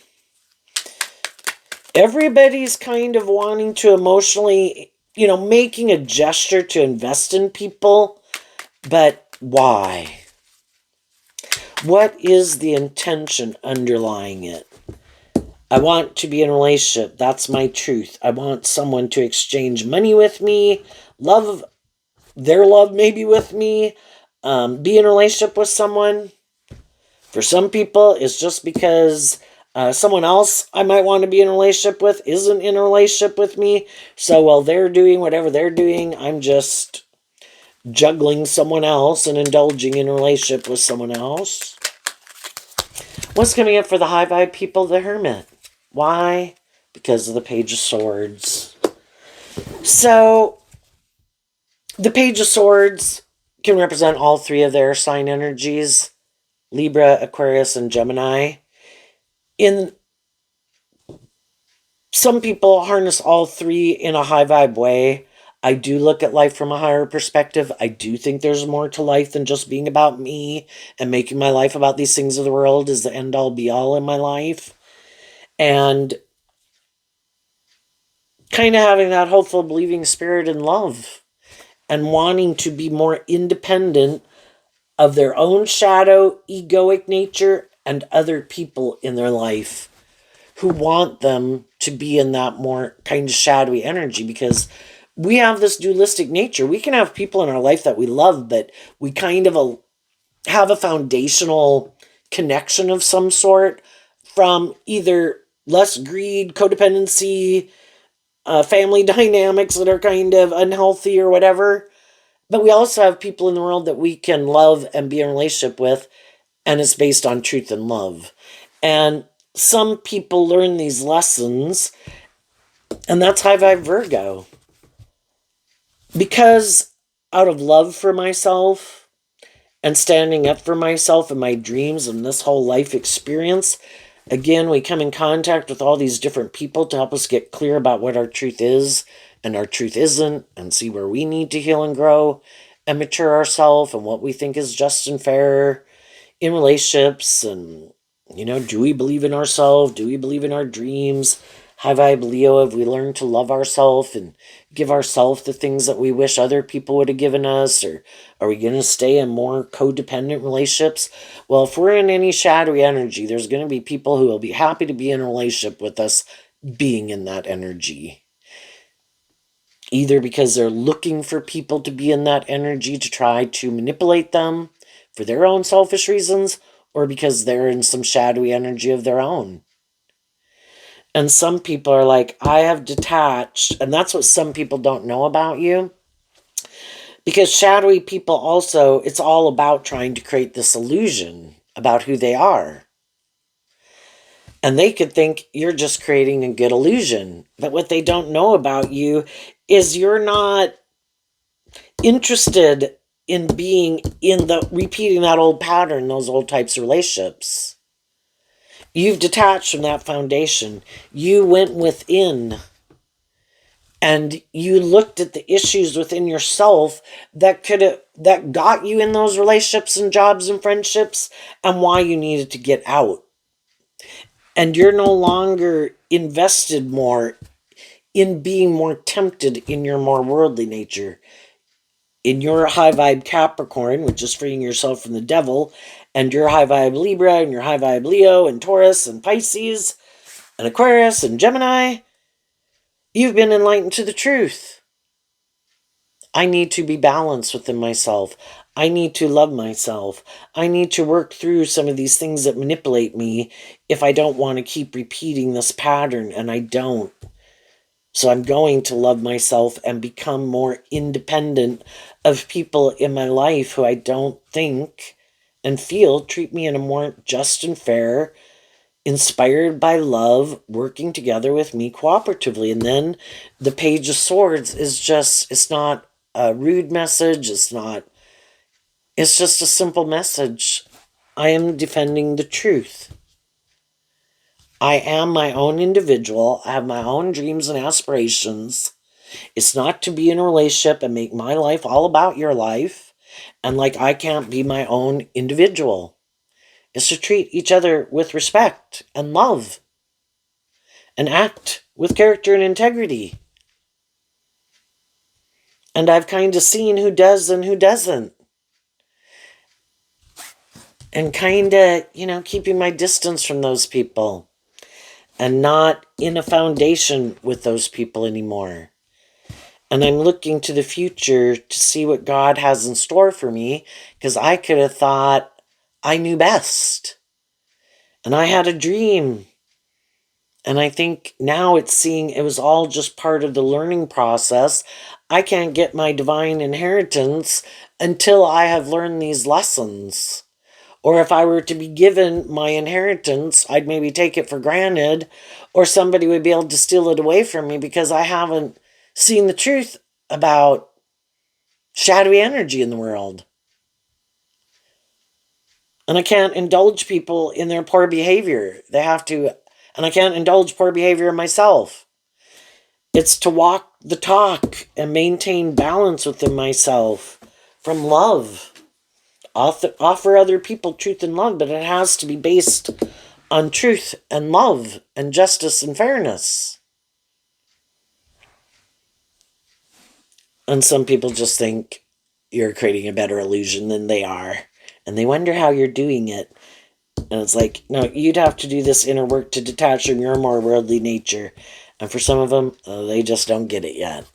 Everybody's kind of wanting to emotionally, making a gesture to invest in people, but why? What is the intention underlying it? I want to be in a relationship. That's my truth. I want someone to exchange money with me, love their love maybe with me, be in a relationship with someone. For some people, it's just because someone else I might want to be in a relationship with isn't in a relationship with me. So while they're doing whatever they're doing, I'm just juggling someone else and indulging in a relationship with someone else. What's coming up for the high vibe people? The Hermit. Why? Because of the Page of Swords. So, the Page of Swords can represent all three of their sign energies: Libra, Aquarius, and Gemini. In some people harness all three in a high vibe way. I do look at life from a higher perspective. I do think there's more to life than just being about me, and making my life about these things of the world is the end all be all in my life. And kind of having that hopeful, believing spirit and love, and wanting to be more independent of their own shadow, egoic nature, and other people in their life who want them to be in that more kind of shadowy energy, because we have this dualistic nature. We can have people in our life that we love, but we kind of have a foundational connection of some sort from either less greed, codependency, family dynamics that are kind of unhealthy or whatever. But we also have people in the world that we can love and be in a relationship with, and it's based on truth and love. And some people learn these lessons, and that's high vibe Virgo. Because out of love for myself and standing up for myself and my dreams and this whole life experience, again, we come in contact with all these different people to help us get clear about what our truth is and our truth isn't, and see where we need to heal and grow and mature ourselves, and what we think is just and fair in relationships. And, do we believe in ourselves? Do we believe in our dreams? High vibe Leo, have we learned to love ourselves and give ourselves the things that we wish other people would have given us? Or are we going to stay in more codependent relationships? Well, if we're in any shadowy energy, there's going to be people who will be happy to be in a relationship with us being in that energy. Either because they're looking for people to be in that energy to try to manipulate them for their own selfish reasons, or because they're in some shadowy energy of their own. And some people are like, I have detached, and that's what some people don't know about you. Because shadowy people also, it's all about trying to create this illusion about who they are. And they could think you're just creating a good illusion. But what they don't know about you is you're not interested in being in the repeating that old pattern, those old types of relationships. You've detached from that foundation. You went within and you looked at the issues within yourself that got you in those relationships and jobs and friendships, and why you needed to get out. And you're no longer invested more in being more tempted in your more worldly nature. In your high vibe Capricorn, which is freeing yourself from the devil, and your high vibe Libra, and your high vibe Leo, and Taurus, and Pisces, and Aquarius, and Gemini, you've been enlightened to the truth. I need to be balanced within myself. I need to love myself. I need to work through some of these things that manipulate me if I don't want to keep repeating this pattern, and I don't. So I'm going to love myself and become more independent of people in my life who I don't think and feel treat me in a more just and fair, inspired by love, working together with me cooperatively. And then the Page of Swords is just, it's not a rude message. It's just a simple message. I am defending the truth. I am my own individual. I have my own dreams and aspirations. It's not to be in a relationship and make my life all about your life. And like I can't be my own individual. It's to treat each other with respect and love. And act with character and integrity. And I've kind of seen who does and who doesn't. And kind of, keeping my distance from those people. And not in a foundation with those people anymore. And I'm looking to the future to see what God has in store for me, because I could have thought I knew best. And I had a dream. And I think now it's seeing it was all just part of the learning process. I can't get my divine inheritance until I have learned these lessons. Or if I were to be given my inheritance, I'd maybe take it for granted, or somebody would be able to steal it away from me because I haven't seen the truth about shadowy energy in the world. And I can't indulge people in their poor behavior. They have to, and I can't indulge poor behavior in myself. It's to walk the talk and maintain balance within myself from love. Offer other people truth and love, but it has to be based on truth and love and justice and fairness. And some people just think you're creating a better illusion than they are. And they wonder how you're doing it. And it's like, no, you'd have to do this inner work to detach from your more worldly nature. And for some of them, they just don't get it yet.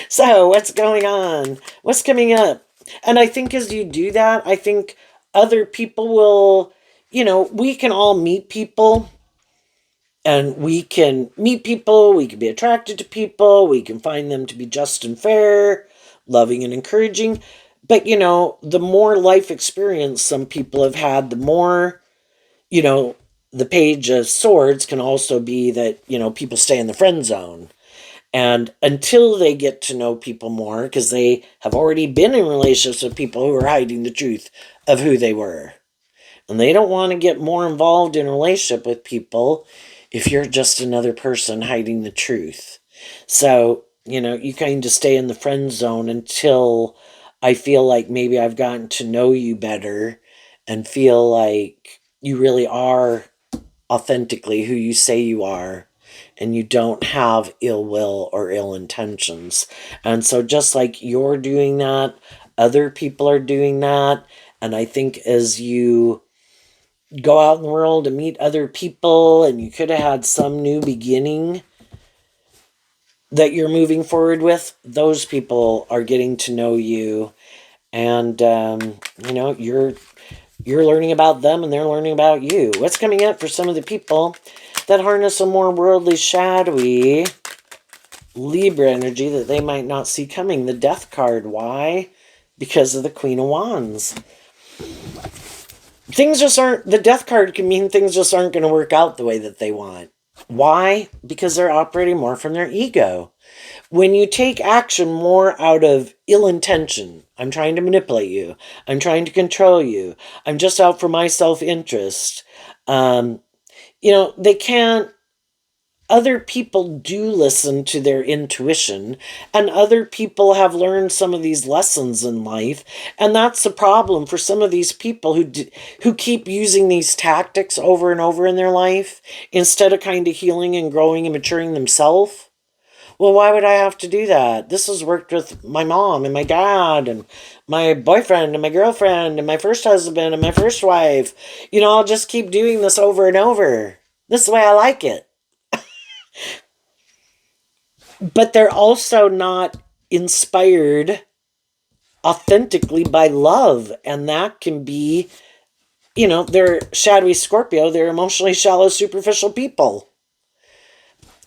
So, what's going on? What's coming up? And I think as you do that, I think other people will, we can all meet people. And we can meet people, we can be attracted to people, we can find them to be just and fair, loving and encouraging. But, the more life experience some people have had, the more, the Page of Swords can also be that, people stay in the friend zone. And until they get to know people more, because they have already been in relationships with people who are hiding the truth of who they were. And they don't want to get more involved in a relationship with people if you're just another person hiding the truth. So, you kind of stay in the friend zone until I feel like maybe I've gotten to know you better and feel like you really are authentically who you say you are, and you don't have ill will or ill intentions. And so just like you're doing that, other people are doing that. And I think as you go out in the world and meet other people, and you could have had some new beginning that you're moving forward with, those people are getting to know you. And, you're learning about them and they're learning about you. What's coming up for some of the people that harness a more worldly, shadowy Libra energy that they might not see coming? The Death card. Why? Because of the Queen of Wands. The Death card can mean things just aren't going to work out the way that they want. Why? Because they're operating more from their ego. When you take action more out of ill intention, I'm trying to manipulate you, I'm trying to control you, I'm just out for my self-interest, they can't. Other people do listen to their intuition, and other people have learned some of these lessons in life, and that's the problem for some of these people who keep using these tactics over and over in their life instead of kind of healing and growing and maturing themselves. Well, why would I have to do that? This has worked with my mom and my dad and my boyfriend and my girlfriend and my first husband and my first wife. I'll just keep doing this over and over. This is the way I like it. But they're also not inspired authentically by love. And that can be, they're shadowy Scorpio. They're emotionally shallow, superficial people.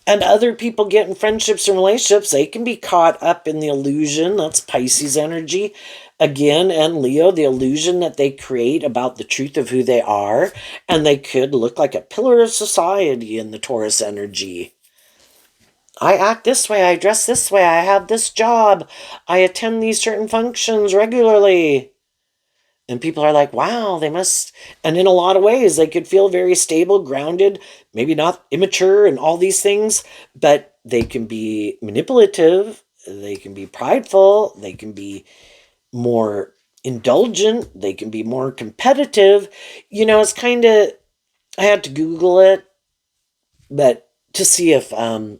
And other people get in friendships and relationships, they can be caught up in the illusion. That's Pisces energy. Again, and Leo, the illusion that they create about the truth of who they are. And they could look like a pillar of society in the Taurus energy. I act this way, I dress this way, I have this job, I attend these certain functions regularly. And people are like, wow, they must. And in a lot of ways, they could feel very stable, grounded, maybe not immature and all these things, but they can be manipulative, they can be prideful, they can be more indulgent, they can be more competitive. It's kind of, I had to Google it, but to see if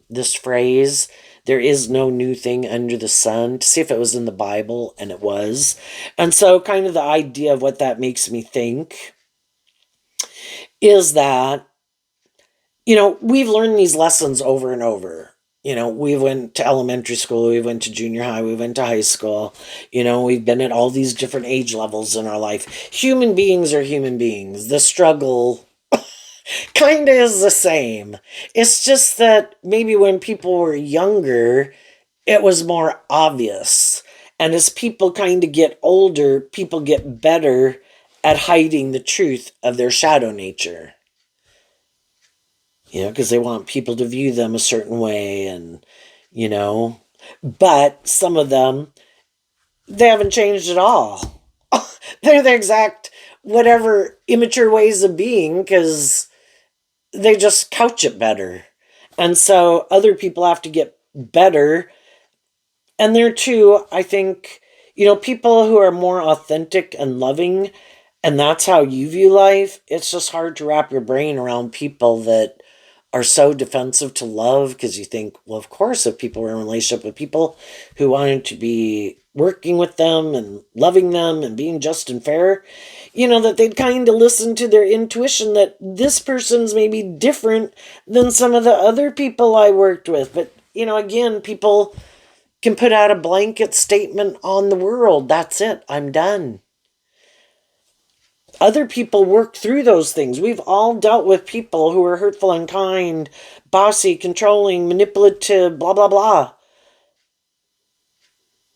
this phrase, there is no new thing under the sun, to see if it was in the Bible, and it was. And so kind of the idea of what that makes me think is that, we've learned these lessons over and over. We went to elementary school, we went to junior high, we went to high school. We've been at all these different age levels in our life. Human beings are human beings. The struggle kind of is the same. It's just that maybe when people were younger, it was more obvious. And as people kind of get older, people get better at hiding the truth of their shadow nature. Because they want people to view them a certain way, and, but some of them, they haven't changed at all. They're the exact whatever immature ways of being, because they just couch it better. And so other people have to get better. And there too, I think, people who are more authentic and loving, and that's how you view life, it's just hard to wrap your brain around people that are so defensive to love, because you think, well, of course, if people were in a relationship with people who wanted to be working with them and loving them and being just and fair, that they'd kind of listen to their intuition that this person's maybe different than some of the other people I worked with. But, again, people can put out a blanket statement on the world. That's it. I'm done. Other people work through those things. We've all dealt with people who are hurtful, unkind, bossy, controlling, manipulative, blah, blah, blah.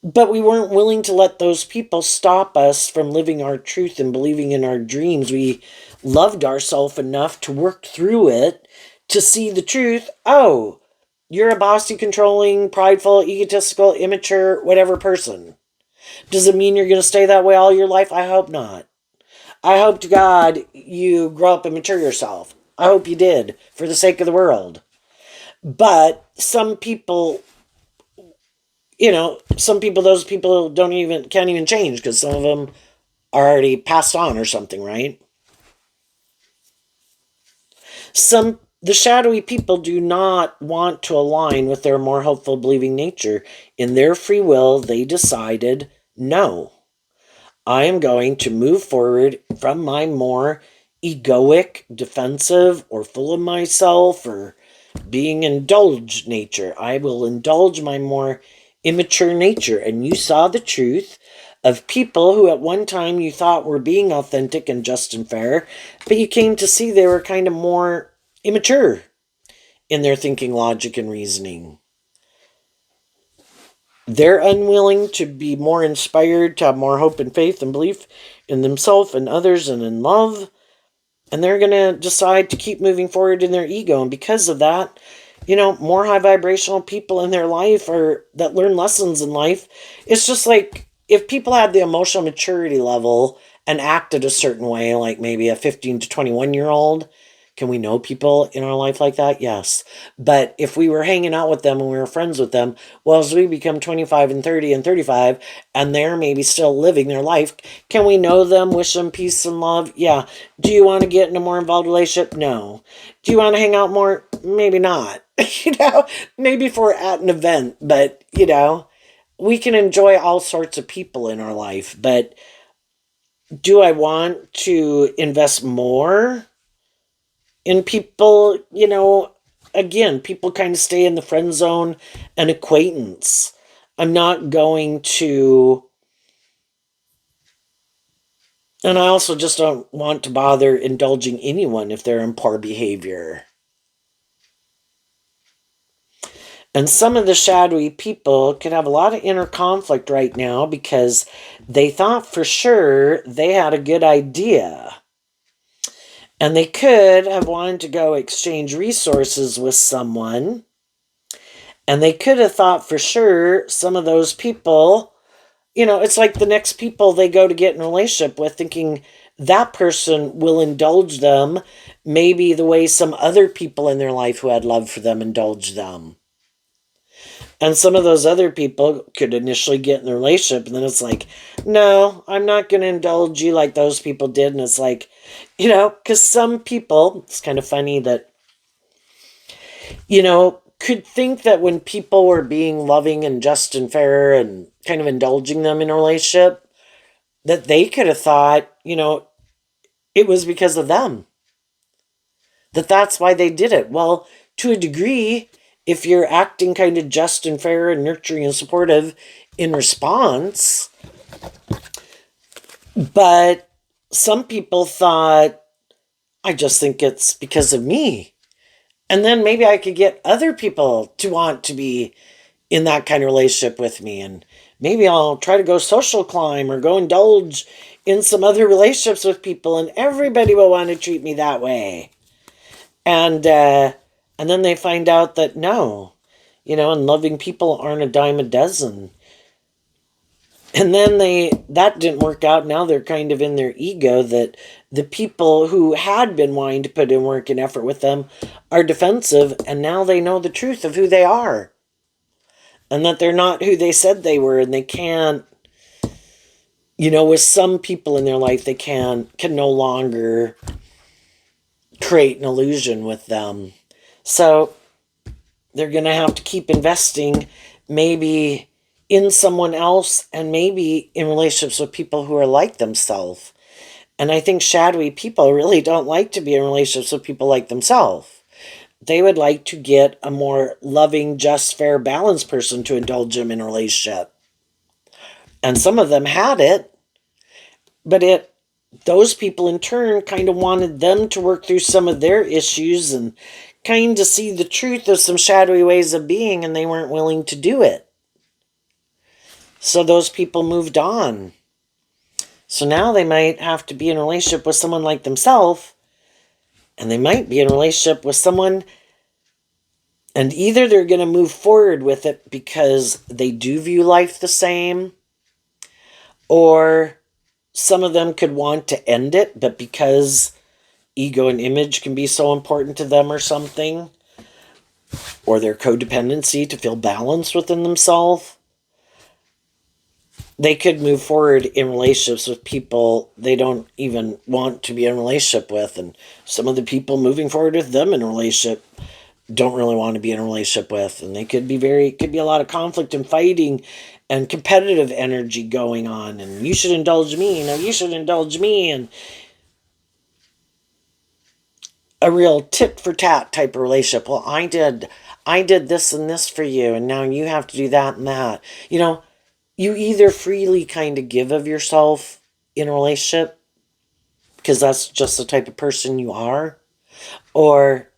But we weren't willing to let those people stop us from living our truth and believing in our dreams. We loved ourselves enough to work through it, to see the truth. Oh, you're a bossy, controlling, prideful, egotistical, immature, whatever person. Does it mean you're going to stay that way all your life? I hope not. I hope to God you grow up and mature yourself. I hope you did, for the sake of the world. But some people, those people can't even change, because some of them are already passed on or something, right? The shadowy people do not want to align with their more hopeful, believing nature. In their free will, they decided, no, I am going to move forward from my more egoic, defensive, or full of myself, or being indulged nature. I will indulge my more immature nature. And you saw the truth of people who at one time you thought were being authentic and just and fair, but you came to see they were kind of more immature in their thinking, logic, and reasoning. They're unwilling to be more inspired, to have more hope and faith and belief in themselves and others and in love. And they're going to decide to keep moving forward in their ego. And because of that, more high vibrational people in their life, or that learn lessons in life. It's just like if people had the emotional maturity level and acted a certain way, like maybe a 15 to 21-year-old, can we know people in our life like that? Yes. But if we were hanging out with them and we were friends with them, well, as we become 25 and 30 and 35, and they're maybe still living their life, can we know them, wish them peace and love? Yeah. Do you want to get in a more involved relationship? No. Do you want to hang out more? Maybe not. Maybe if we're at an event, but, we can enjoy all sorts of people in our life. But do I want to invest more in people? Again, people kind of stay in the friend zone and acquaintance. I'm not going to, and I also just don't want to bother indulging anyone if they're in poor behavior. And some of the shadowy people could have a lot of inner conflict right now, because they thought for sure they had a good idea. And they could have wanted to go exchange resources with someone. And they could have thought for sure some of those people, it's like the next people they go to get in a relationship with, thinking that person will indulge them maybe the way some other people in their life who had love for them indulged them. And some of those other people could initially get in a relationship, and then it's like, no, I'm not going to indulge you like those people did. And it's like, because some people, it's kind of funny that, could think that when people were being loving and just and fair and kind of indulging them in a relationship, that they could have thought, it was because of them. That's why they did it. Well, to a degree, if you're acting kind of just and fair and nurturing and supportive in response. But some people thought, I just think it's because of me. And then maybe I could get other people to want to be in that kind of relationship with me. And maybe I'll try to go social climb or go indulge in some other relationships with people, and everybody will want to treat me that way. And then they find out that no, and loving people aren't a dime a dozen. And then that didn't work out. Now they're kind of in their ego that the people who had been wanting to put in work and effort with them are defensive, and now they know the truth of who they are. And that they're not who they said they were, and they can't, with some people in their life, they can no longer create an illusion with them. So they're going to have to keep investing maybe in someone else and maybe in relationships with people who are like themselves. And I think shadowy people really don't like to be in relationships with people like themselves. They would like to get a more loving, just, fair, balanced person to indulge them in a relationship. And some of them had it, but those people in turn kind of wanted them to work through some of their issues and kind of see the truth of some shadowy ways of being, and they weren't willing to do it. So those people moved on. So now they might have to be in a relationship with someone like themselves, and they might be in a relationship with someone, and either they're going to move forward with it because they do view life the same, or some of them could want to end it, but because ego and image can be so important to them or something, or their codependency to feel balanced within themselves, they could move forward in relationships with people they don't even want to be in a relationship with. And some of the people moving forward with them in a relationship don't really want to be in a relationship with. And they could be a lot of conflict and fighting and competitive energy going on. And you should indulge me. You should indulge me. And a real tit for tat type of relationship. Well, I did this and this for you, and now you have to do that and that. You either freely kind of give of yourself in a relationship because that's just the type of person you are, or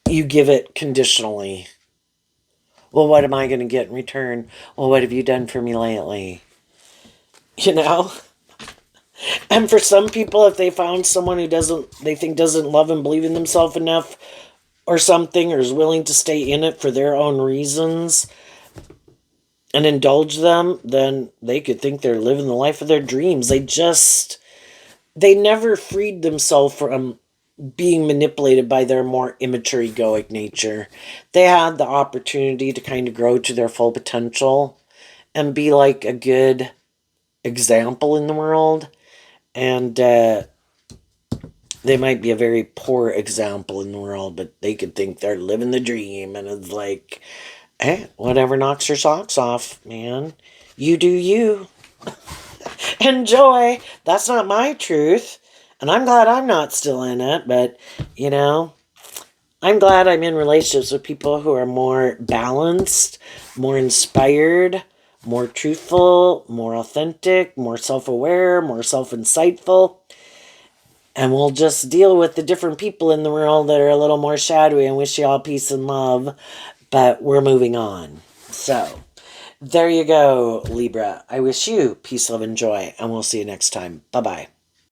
you give it conditionally. Well, what am I going to get in return? Well, what have you done for me lately? And for some people, if they found someone who they think doesn't love and believe in themselves enough or something, or is willing to stay in it for their own reasons and indulge them, then they could think they're living the life of their dreams. They never freed themselves from being manipulated by their more immature egoic nature. They had the opportunity to kind of grow to their full potential and be like a good example in the world. And they might be a very poor example in the world, but they could think they're living the dream. And it's like, hey, whatever knocks your socks off, man. You do you. Enjoy. That's not my truth. And I'm glad I'm not still in it, but, I'm glad I'm in relationships with people who are more balanced, more inspired, more truthful, more authentic, more self-aware, more self-insightful. And we'll just deal with the different people in the world that are a little more shadowy and wish you all peace and love. But we're moving on. So, there you go, Libra. I wish you peace, love, and joy. And we'll see you next time. Bye-bye.